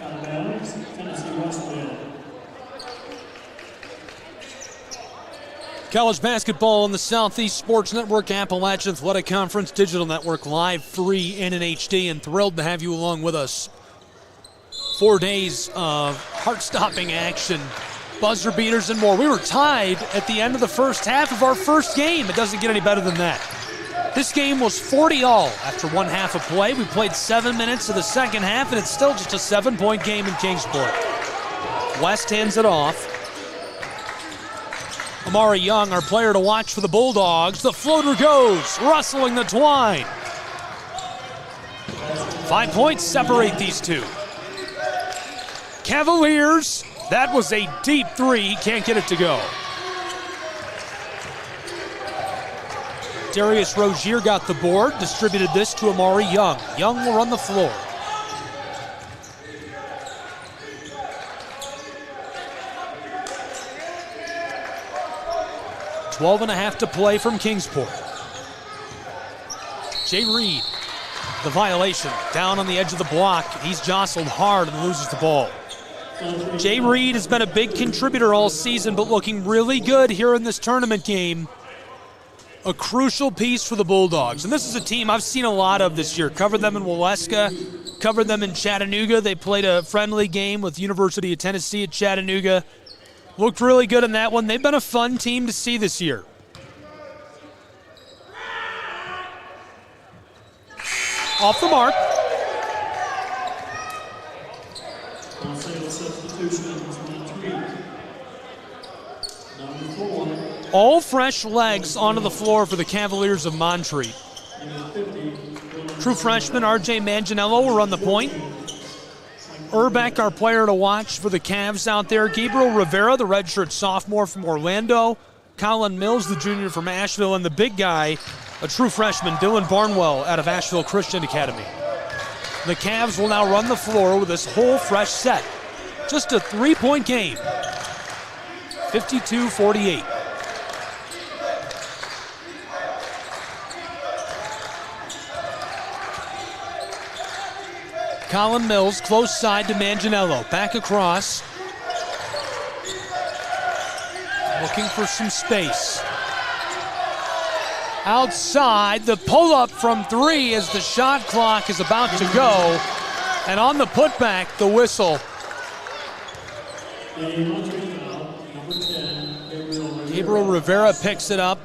Out of bounds, Tennessee Wesleyan. College basketball on the Southeast Sports Network, Appalachian Athletic Conference Digital Network, live, free, and in HD, and thrilled to have you along with us. 4 days of heart-stopping action, buzzer beaters, and more. We were tied at the end of the first half of our first game. It doesn't get any better than that. This game was 40-all after one half of play. We played 7 minutes of the second half, and it's still just a 7-point game in Kingsport. West hands it off. Amari Young, our player to watch for the Bulldogs. The floater goes, rustling the twine. 5 points separate these two. Cavaliers, that was a deep three. He can't get it to go. Darius Rozier got the board, distributed this to Amari Young. Young will run the floor. Twelve and a half to play from Kingsport. Jay Reed, the violation, down on the edge of the block. He's jostled hard and loses the ball. Jay Reed has been a big contributor all season, but looking really good here in this tournament game. A crucial piece for the Bulldogs. And this is a team I've seen a lot of this year. Covered them in Waleska, covered them in Chattanooga. They played a friendly game with University of Tennessee at Chattanooga. Looked really good in that one. They've been a fun team to see this year. Off the mark. All fresh legs onto the floor for the Cavaliers of Montreat. True freshman R.J. Manganiello will run the point. Urbeck, our player to watch for the Cavs out there. Gabriel Rivera, the redshirt sophomore from Orlando. Colin Mills, the junior from Asheville. And the big guy, a true freshman, Dylan Barnwell out of Asheville Christian Academy. The Cavs will now run the floor with this whole fresh set. Just a 3-point game. 52-48. Colin Mills, close side to Manganiello. Back across. Looking for some space. Outside, the pull-up from three as the shot clock is about to go. And on the putback, the whistle. Gabriel Rivera picks it up.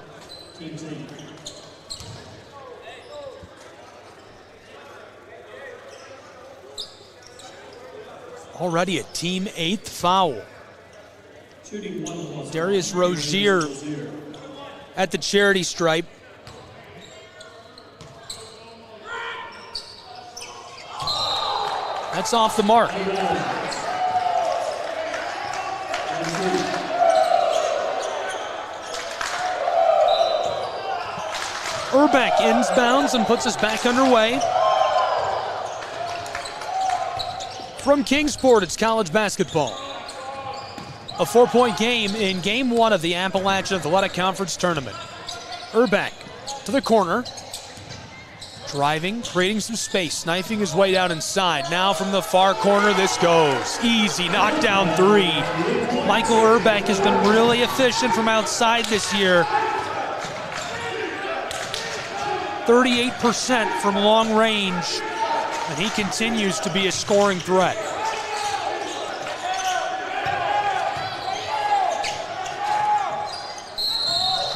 Already a team 8th foul. Darius Rozier at the charity stripe. That's off the mark. Urbeck inbounds and puts us back underway. From Kingsport, it's college basketball. A 4-point game in game one of the Appalachian Athletic Conference Tournament. Urbeck to the corner. Driving, creating some space, knifing his way down inside. Now from the far corner, this goes. Easy knockdown three. Michael Urbeck has been really efficient from outside this year. 38% from long range. And he continues to be a scoring threat.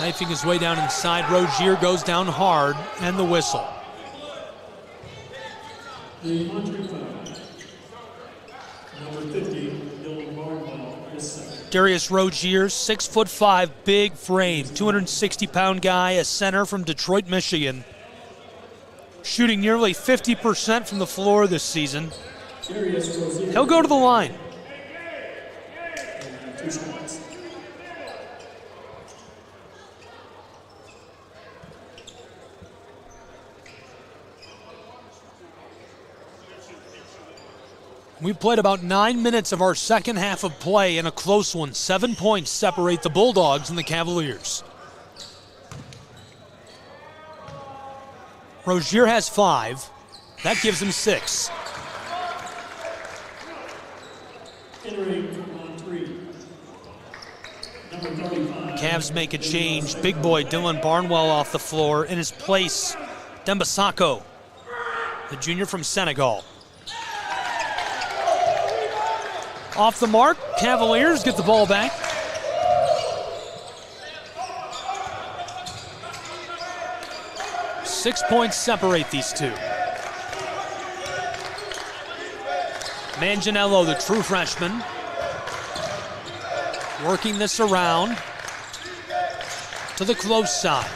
Knifing his way down inside. Rozier goes down hard, and the whistle. The Montreat foul. Number 50, Dylan Barnwell, is second. Darius Rozier, 6'5", big frame, 260-pound guy, a center from Detroit, Michigan. Shooting nearly 50% from the floor this season. He'll go to the line. 2 shots. We played about 9 minutes of our second half of play in a close one. 7 points separate the Bulldogs and the Cavaliers. Rozier has 5. That gives him 6. Entering from Montreat, number 35. Cavs make a change. Big boy Dylan Barnwell off the floor. In his place, Dembasako, the junior from Senegal. Off the mark, Cavaliers get the ball back. Six points separate these two. Manganiello, the true freshman, working this around to the close side.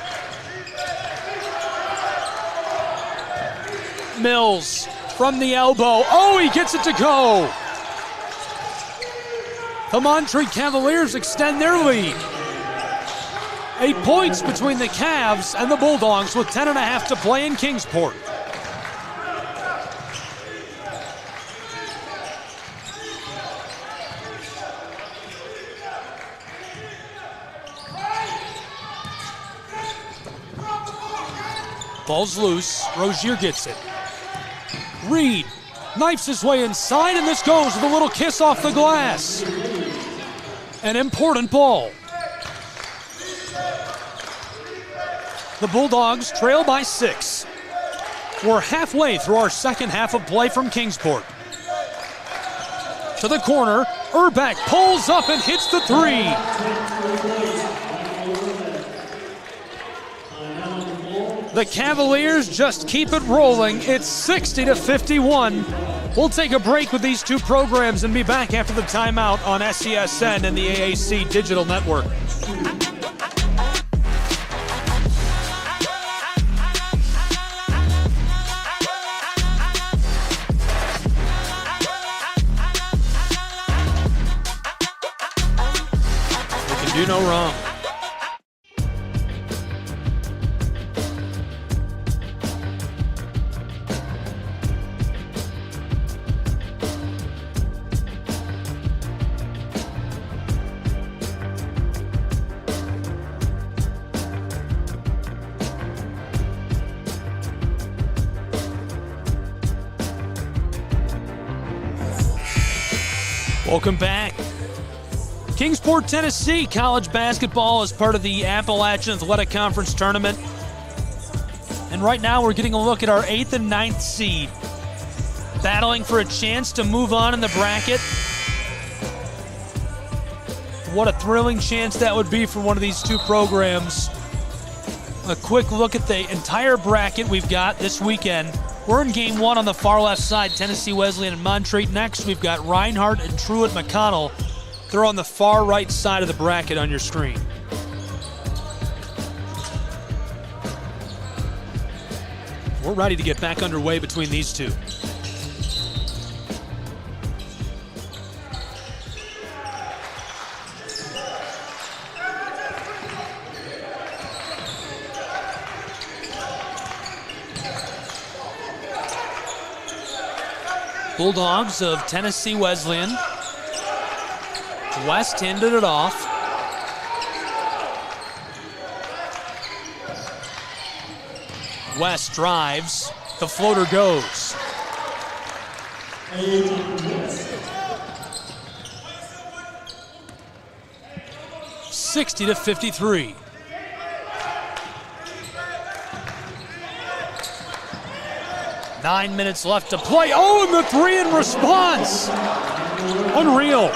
Mills from the elbow. Oh, he gets it to go. The Montreat Cavaliers extend their lead. 8 points between the Cavs and the Bulldogs with 10.5 to play in Kingsport. Ball's loose. Rozier gets it. Reed knifes his way inside, and this goes with a little kiss off the glass. An important ball. The Bulldogs trail by 6. We're halfway through our second half of play from Kingsport. To the corner, Urbeck pulls up and hits the 3. The Cavaliers just keep it rolling. It's 60-51. We'll take a break with these two programs and be back after the timeout on SCSN and the AAC Digital Network. We can do no wrong. Welcome back. Kingsport, Tennessee, college basketball is part of the Appalachian Athletic Conference tournament. And right now we're getting a look at our 8th and 9th seed, battling for a chance to move on in the bracket. What a thrilling chance that would be for one of these two programs. A quick look at the entire bracket we've got this weekend. We're in game 1 on the far left side, Tennessee Wesleyan and Montreat. Next, we've got Reinhardt and Truett McConnell. They're on the far right side of the bracket on your screen. We're ready to get back underway between these two. Bulldogs of Tennessee Wesleyan. West handed it off. West drives. The floater goes. 60-53. Nine minutes left to play. Oh, and the 3 in response. Unreal.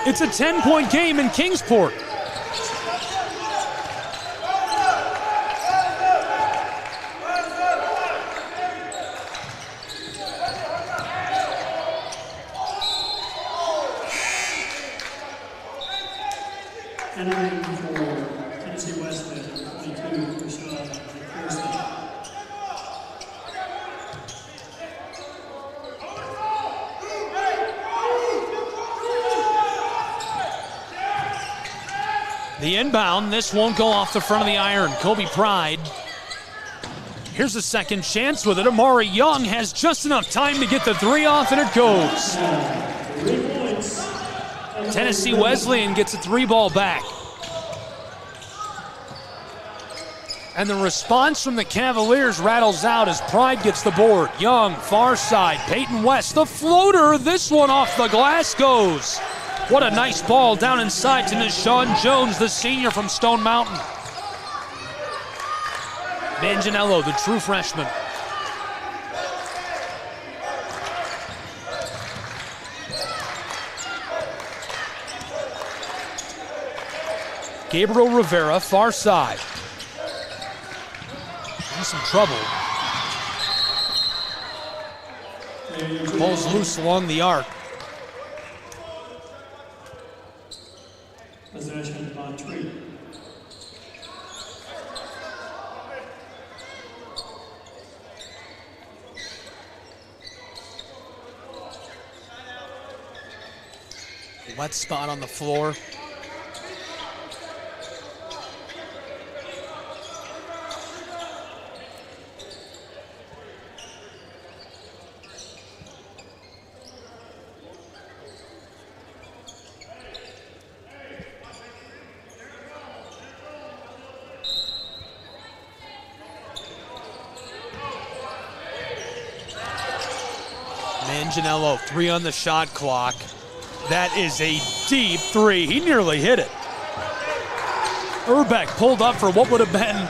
It's a 10-point game in Kingsport. Entering for Tennessee Wesleyan, 22, Rashad McPherson. The inbound, this won't go off the front of the iron. Kobe Pride. Here's a second chance with it. Amari Young has just enough time to get the three off, and it goes. Tennessee Wesleyan gets a three ball back. And the response from the Cavaliers rattles out as Pride gets the board. Young, far side, Peyton West, the floater. This one off the glass goes. What a nice ball down inside to Nishawn Jones, the senior from Stone Mountain. Manganiello, the true freshman. Gabriel Rivera, far side. In some trouble. Ball's loose along the arc. Possession Montreat. Wet spot on the floor. Manganiello, 3 on the shot clock. That is a deep 3. He nearly hit it. Urbeck pulled up for what would have been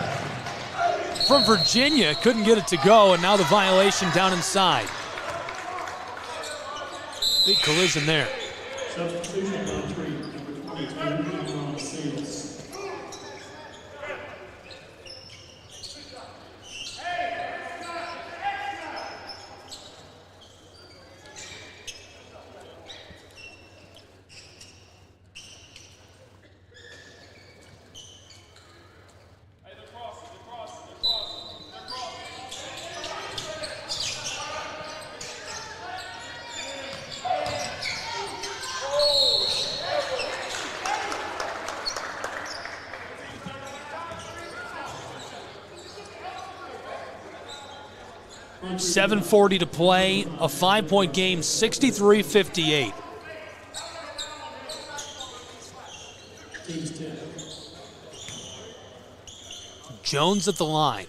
from Virginia. Couldn't get it to go, and now the violation down inside. Big collision there. Substitution Montreat, number 22, Ron Seals. .740 to play, a 5-point game, 63-58. Jones at the line.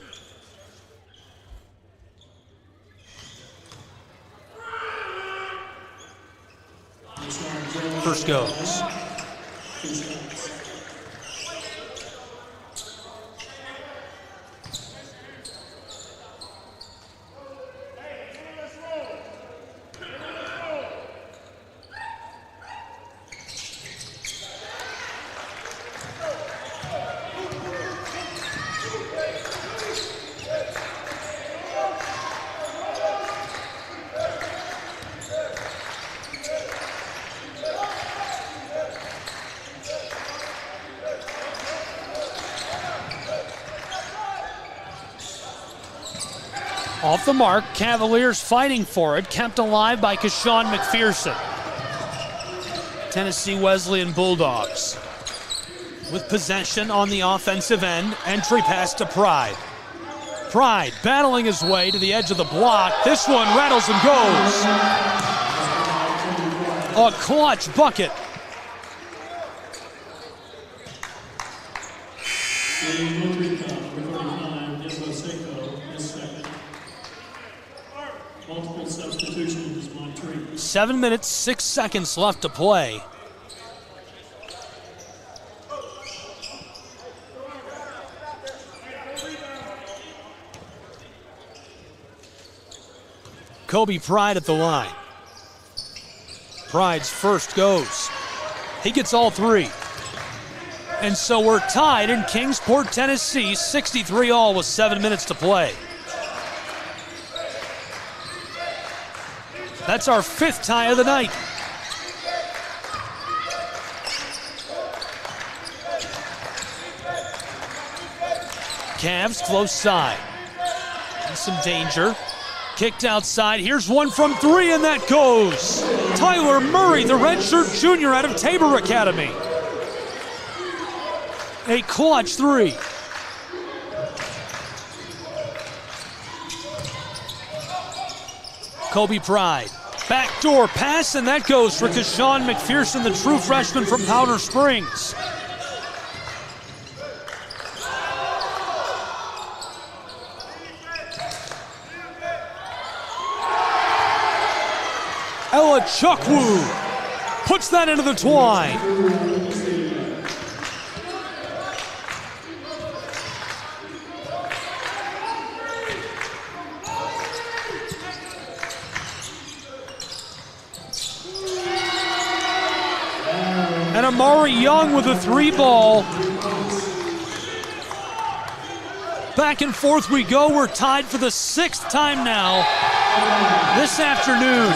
First goes. Off the mark, Cavaliers fighting for it, kept alive by Keshawn McPherson. Tennessee Wesleyan Bulldogs with possession on the offensive end. Entry pass to Pride. Pride battling his way to the edge of the block. This one rattles and goes. A clutch bucket. Multiple substitutions, Montreat. 7 minutes, 6 seconds left to play. Kobe Pride at the line. Pride's first goes. He gets all 3. And so we're tied in Kingsport, Tennessee, 63-all with 7 minutes to play. That's our 5th tie of the night. Cavs close side. And some danger. Kicked outside. Here's one from 3, and that goes. Tyler Murray, the redshirt junior out of Tabor Academy. a clutch three. Kobe Pride. Backdoor pass, and that goes for Keshawn McPherson, the true freshman from Powder Springs. Ella Chukwu puts that into the twine. And Amari Young with a three ball. Back and forth we go. We're tied for the sixth time now this afternoon.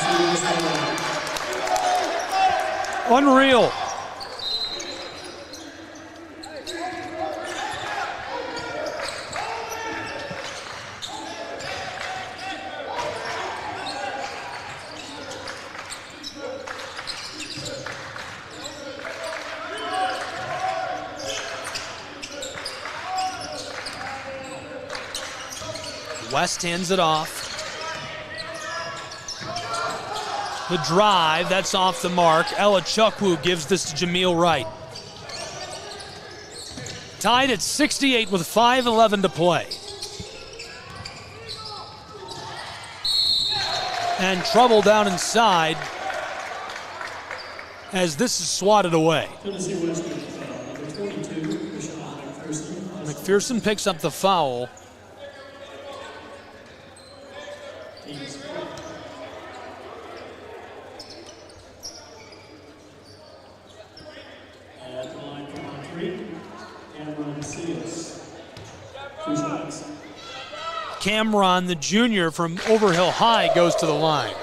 Unreal. West hands it off. The drive, that's off the mark. Ella Chukwu gives this to Jameel Wright. Tied at 68 with 5:11 to play. And trouble down inside as this is swatted away. McPherson picks up the foul. Cameron, the junior from Overhill High, goes to the line.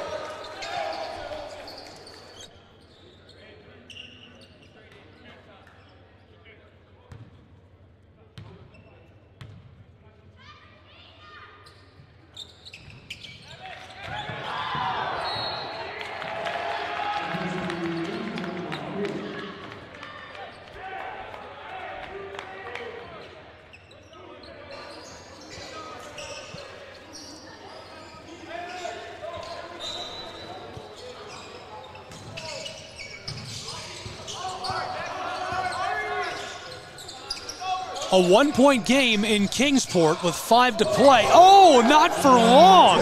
A one-point game in Kingsport with 5 to play. Oh, not for long.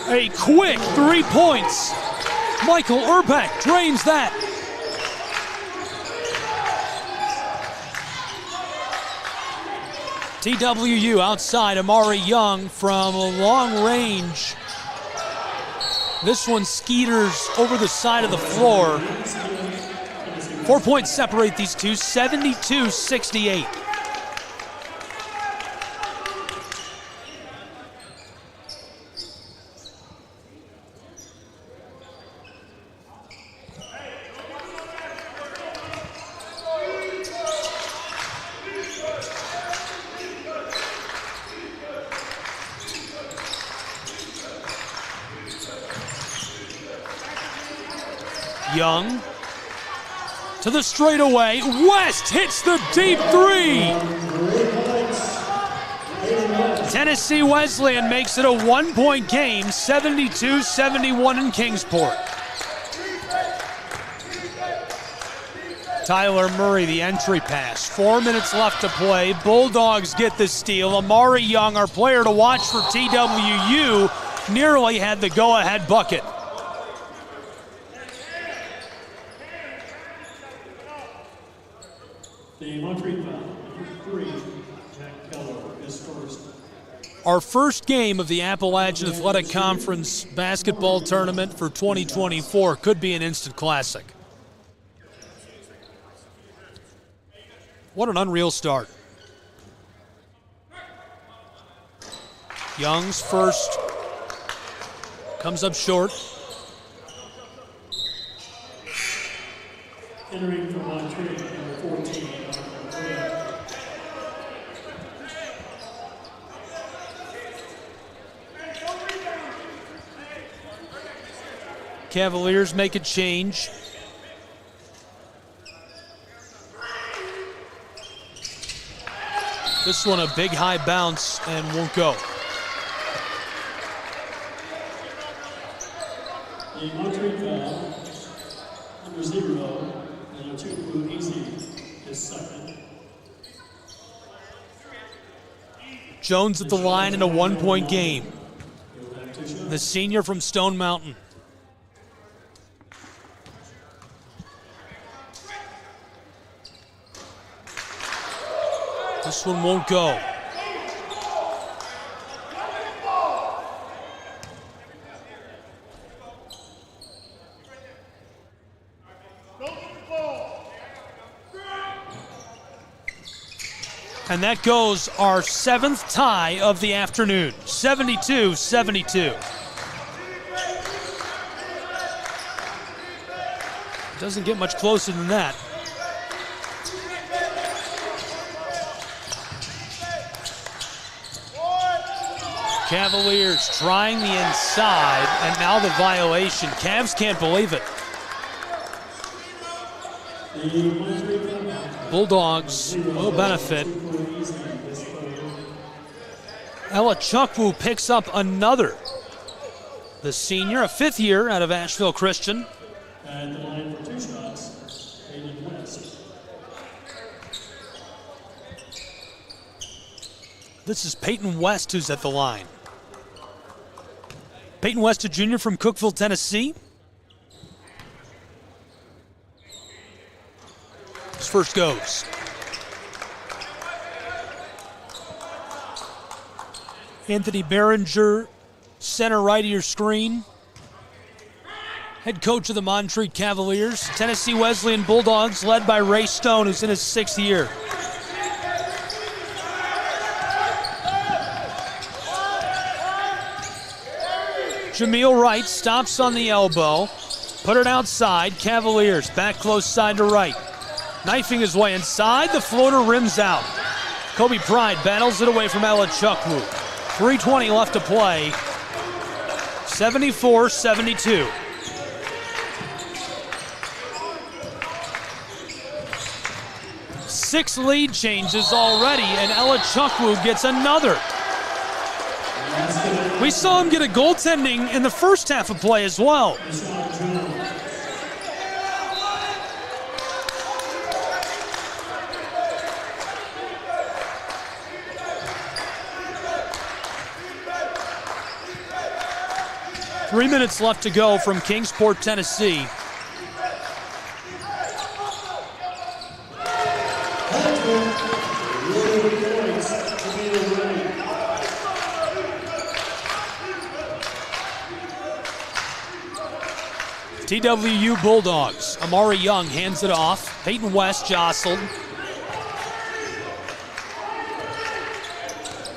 A quick 3 points. Michael Urbeck drains that. TWU outside, Amari Young from long range. This one skeeters over the side of the floor. 4 points separate these two, 72-68. Young to the straightaway. West hits the deep three. Tennessee Wesleyan makes it a one-point game, 72-71 in Kingsport. Tyler Murray, the entry pass. 4 minutes left to play. Bulldogs get the steal. Amari Young, our player to watch for TWU, nearly had the go-ahead bucket. The Montreat foul, number 3, Jack Keller is first. Our first game of the Appalachian Athletic Conference basketball tournament for 2024 could be an instant classic. What an unreal start. Young's first comes up short. Entering from Montreat, number 14. Cavaliers make a change. This one a big high bounce and won't go. The Montreat foul, number 0, and Chukwu Easy is second. Jones at the line in a 1-point game. The senior from Stone Mountain. This one won't go. And that goes our 7th tie of the afternoon, 72-72. Doesn't get much closer than that. Cavaliers trying the inside, and now the violation. Cavs can't believe it. Bulldogs will benefit. Ella Chukwu picks up another. The senior, a 5th year out of Asheville Christian. At the line for 2 shots, Peyton West. This is Peyton West who's at the line. Peyton West, a junior from Cookeville, Tennessee. His first goes. Anthony Behringer, center right of your screen. Head coach of the Montreat Cavaliers. Tennessee Wesleyan Bulldogs led by Ray Stone, who's in his 6th year. Jameel Wright stops on the elbow. Put it outside. Cavaliers back close side to right. Knifing his way inside. The floater rims out. Kobe Pride battles it away from Ella Chukwu. 3:20 left to play. 74-72. Six lead changes already, and Ella Chukwu gets another. We saw him get a goaltending in the first half of play as well. Three minutes left to go from Kingsport, Tennessee. TWU Bulldogs. Amari Young hands it off. Peyton West jostled.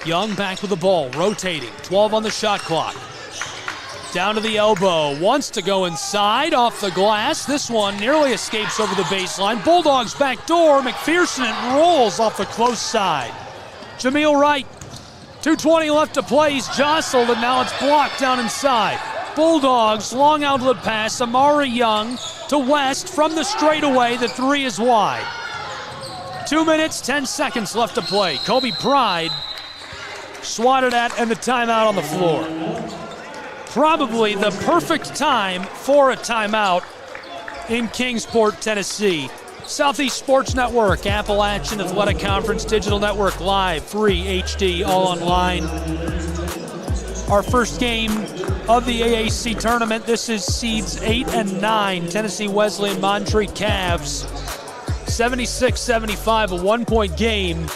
Young back with the ball, rotating. 12 on the shot clock. Down to the elbow. Wants to go inside, off the glass. This one nearly escapes over the baseline. Bulldogs back door. McPherson it rolls off the close side. Jameel Wright. 2:20 left to play. He's jostled, and now it's blocked down inside. Bulldogs, long outlet pass. Amari Young to West from the straightaway. The three is wide. 2 minutes, 10 seconds left to play. Kobe Pride swatted at, and the timeout on the floor. Probably the perfect time for a timeout in Kingsport, Tennessee. Southeast Sports Network, Appalachian Athletic Conference, Digital Network, live, free, HD, all online. Our first game of the AAC tournament. This is seeds 8 and 9. Tennessee Wesleyan Montreat Cavs. 76-75, a 1-point game.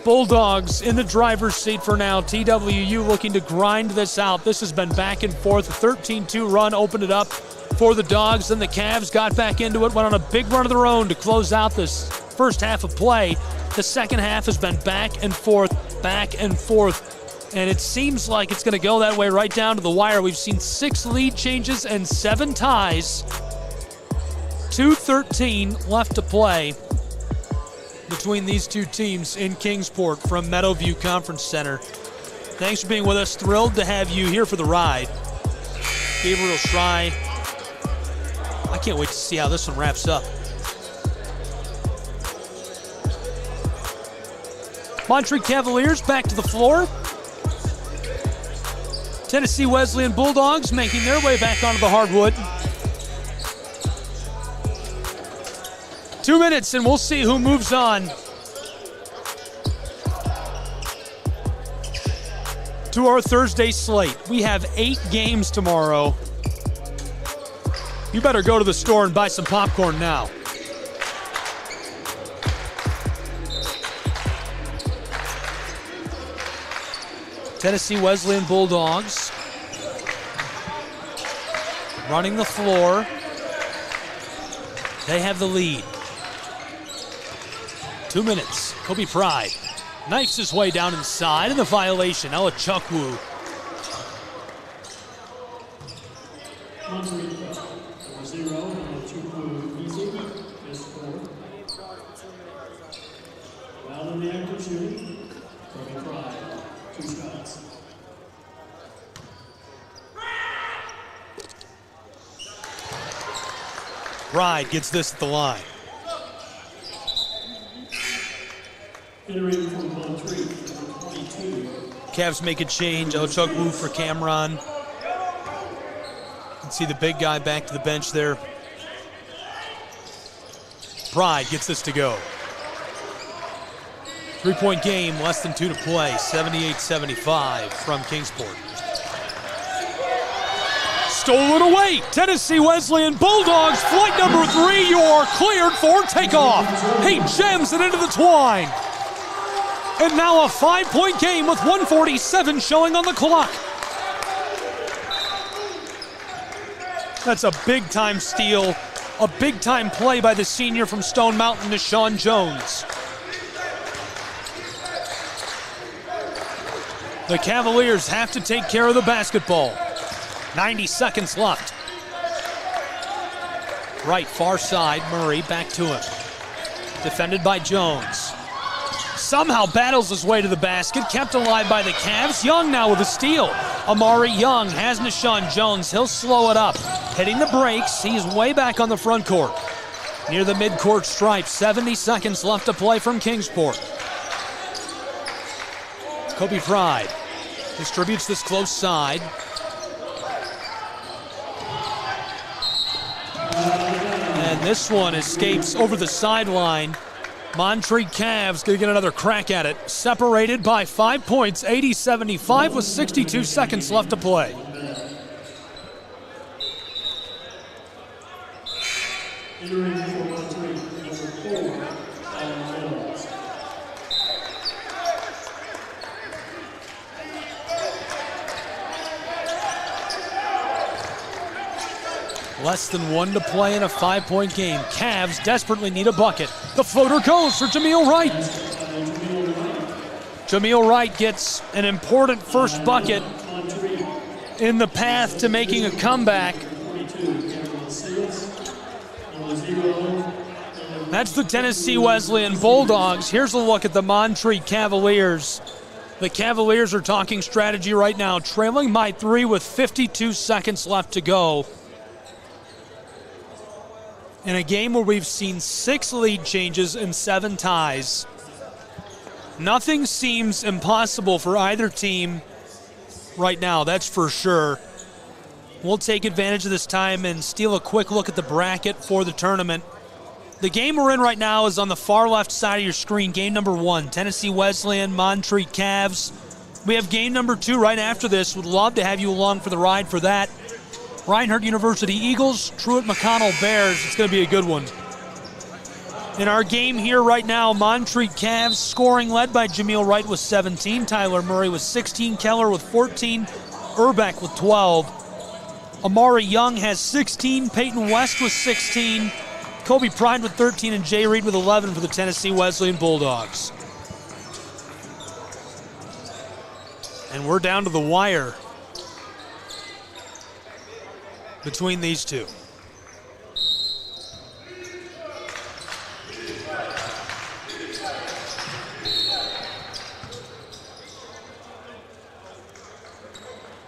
Bulldogs in the driver's seat for now. TWU looking to grind this out. This has been back and forth. A 13-2 run opened it up for the Dogs. Then the Cavs got back into it, went on a big run of their own to close out this first half of play. The second half has been back and forth, and it seems like it's going to go that way right down to the wire. We've seen 6 lead changes and 7 ties. 2:13 left to play between these two teams in Kingsport from Meadowview Conference Center. Thanks for being with us. Thrilled to have you here for the ride. Gabriel Schrei. I can't wait to see how this one wraps up. Montreat Cavaliers back to the floor. Tennessee Wesleyan Bulldogs making their way back onto the hardwood. 2 minutes and we'll see who moves on to our Thursday slate. We have 8 games tomorrow. You better go to the store and buy some popcorn now. Tennessee Wesleyan Bulldogs running the floor. They have the lead. 2 minutes. Kobe Pride knifes his way down inside, and the violation. Ella Chukwu. Montreat foul. 0, and Chukwu easy. Missed 4. Foul in the act of shooting. Kobe Pride. 2 shots. Pride gets this at the line. Entering from Montreat, number 22. Cavs make a change. El Chukwu for Cameron. You can see the big guy back to the bench there. Pride gets this to go. 3-point game, less than 2 to play. 78-75 from Kingsport. Stolen away. Tennessee Wesleyan Bulldogs, flight number 3. You're cleared for takeoff. He jams it into the twine. And now a 5-point game with 1:47 showing on the clock. That's a big-time steal, a big-time play by the senior from Stone Mountain, Deshaun Jones. The Cavaliers have to take care of the basketball. 90 seconds left. Right, far side, Murray back to him. Defended by Jones. Somehow battles his way to the basket, kept alive by the Cavs. Young now with a steal. Amari Young has Deshaun Jones. He'll slow it up. Hitting the brakes, he's way back on the front court. Near the midcourt stripe, 70 seconds left to play from Kingsport. Kobe Pride distributes this close side. And this one escapes over the sideline. Montreat Cavs going to get another crack at it. Separated by 5 points, 80-75 with 62 seconds left to play. Entering for Montreat, number 4, Alan Reynolds. Less than 1 to play in a 5-point game. Cavs desperately need a bucket. The floater goes for Jameel Wright. Jameel Wright gets an important first bucket in the path to making a comeback. That's the Tennessee Wesleyan Bulldogs. Here's a look at the Montreat Cavaliers. The Cavaliers are talking strategy right now, trailing by 3 with 52 seconds left to go. In a game where we've seen 6 lead changes and 7 ties. Nothing seems impossible for either team right now, that's for sure. We'll take advantage of this time and steal a quick look at the bracket for the tournament. The game we're in right now is on the far left side of your screen, game number 1, Tennessee Wesleyan, Montreat Cavs. We have game number 2 right after this. Would love to have you along for the ride for that. Reinhardt University Eagles, Truett McConnell Bears. It's going to be a good one. In our game here right now, Montreat Cavs scoring led by Jameel Wright with 17, Tyler Murray with 16, Keller with 14, Urbeck with 12. Amari Young has 16, Peyton West with 16, Kobe Pride with 13, and Jay Reed with 11 for the Tennessee Wesleyan Bulldogs. And we're down to the wire between these two.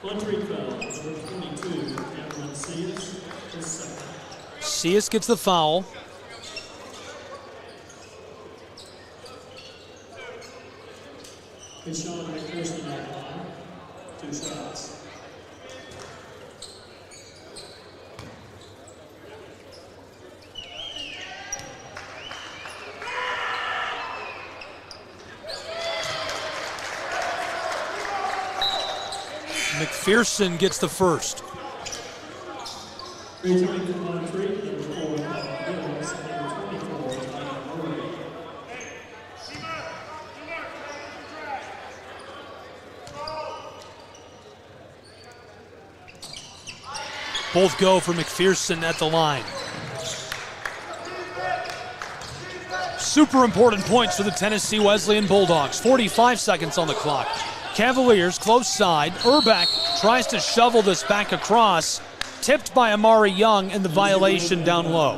Montreat foul, number 22, Cameron Cias, his second. Cias gets the foul. It's Sean McPherson at the line. 2 shots. McPherson gets the first. Returning to Montreat, number 4, Mills, number 24, Montreat. Both go for McPherson at the line. Super important points for the Tennessee Wesleyan Bulldogs. 45 seconds on the clock. Cavaliers close side. Urbeck tries to shovel this back across. Tipped by Amari Young and the violation down low.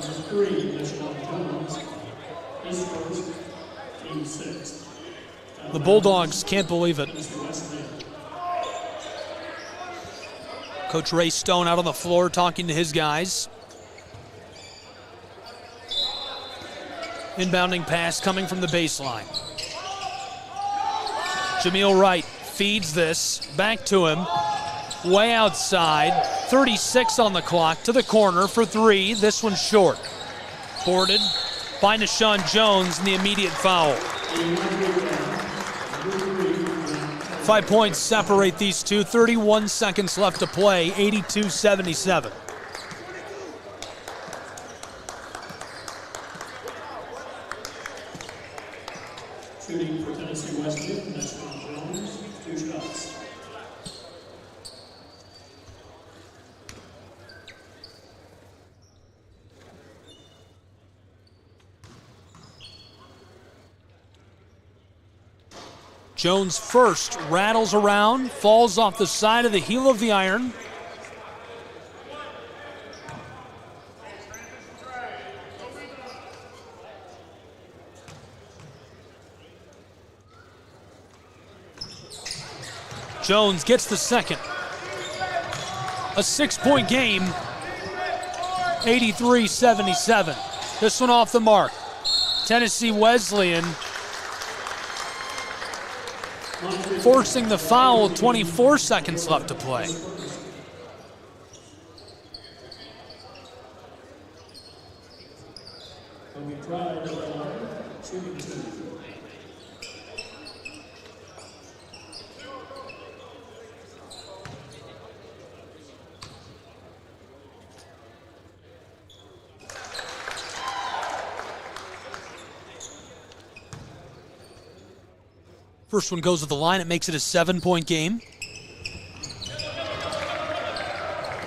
The Bulldogs can't believe it. Coach Ray Stone out on the floor talking to his guys. Inbounding pass coming from the baseline. Jameel Wright feeds this back to him. Way outside. 36 on the clock to the corner for 3. This one's short. Boarded by Nashawn Jones in the immediate foul. 5 points separate these two. 31 seconds left to play. 82-77. Shooting for Tennessee Wesleyan, Nashawn Jones, 2 shots. Jones first, rattles around, falls off the side of the heel of the iron. Jones gets the second. A 6-point game, 83-77. This one off the mark. Tennessee Wesleyan forcing the foul, 24 seconds left to play. First one goes to the line. It makes it a 7-point game.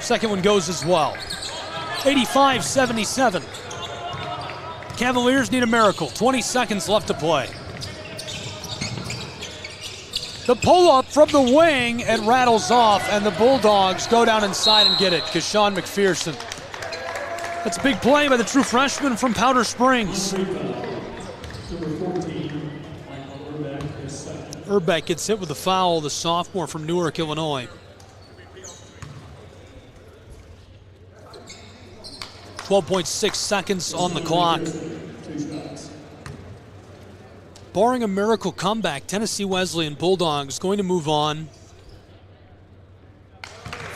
Second one goes as well. 85-77. Cavaliers need a miracle. 20 seconds left to play. The pull-up from the wing, it rattles off, and the Bulldogs go down inside and get it. Keshawn McPherson. That's a big play by the true freshman from Powder Springs. Urbeck gets hit with a foul, the sophomore from Newark, Illinois. .6 seconds on the clock. Barring a miracle comeback, Tennessee Wesleyan Bulldogs going to move on.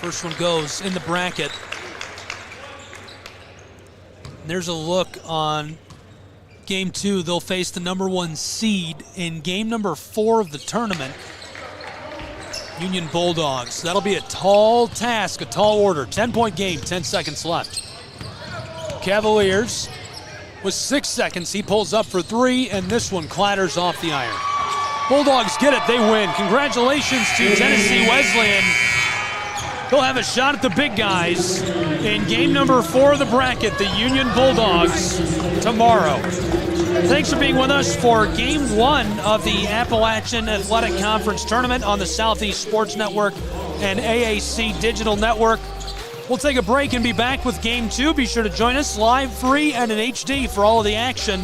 First one goes in the bracket. And there's a look on Game 2. They'll face the number 1 seed in game number 4 of the tournament, Union Bulldogs. That'll be a tall task, a tall order. 10-point game, 10 seconds left. Cavaliers with 6 seconds. He pulls up for 3, and this one clatters off the iron. Bulldogs get it, they win. Congratulations to Tennessee Wesleyan. They'll have a shot at the big guys in game number 4 of the bracket, the Union Bulldogs, tomorrow. Thanks for being with us for game 1 of the Appalachian Athletic Conference Tournament on the Southeast Sports Network and AAC Digital Network. We'll take a break and be back with game 2. Be sure to join us live, free, and in HD for all of the action.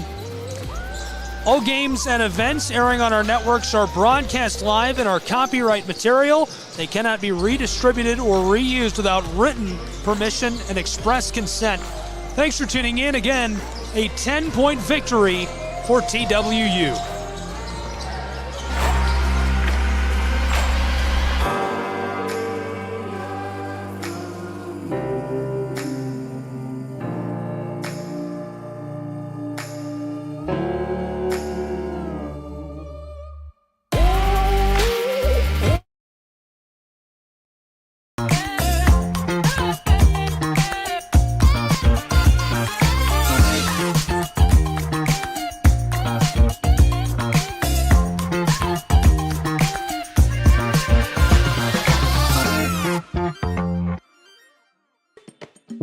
All games and events airing on our networks are broadcast live and are copyright material. They cannot be redistributed or reused without written permission and express consent. Thanks for tuning in. Again, a 10-point victory for TWU.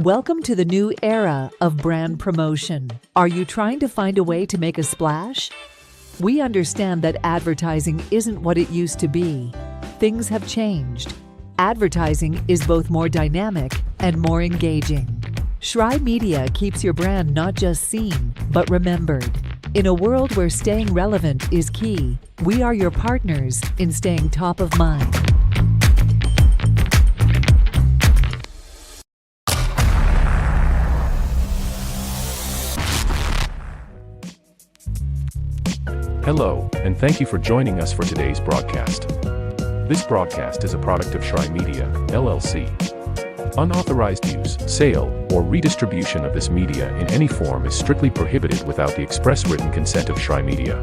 Welcome to the new era of brand promotion. Are you trying to find a way to make a splash? We understand that advertising isn't what it used to be. Things have changed. Advertising is both more dynamic and more engaging. Schrei Media keeps your brand not just seen, but remembered. In a world where staying relevant is key, we are your partners in staying top of mind. Hello, and thank you for joining us for today's broadcast. This broadcast is a product of Schrei Media, LLC. Unauthorized use, sale, or redistribution of this media in any form is strictly prohibited without the express written consent of Schrei Media.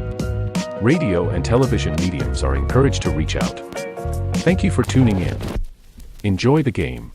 Radio and television mediums are encouraged to reach out. Thank you for tuning in. Enjoy the game.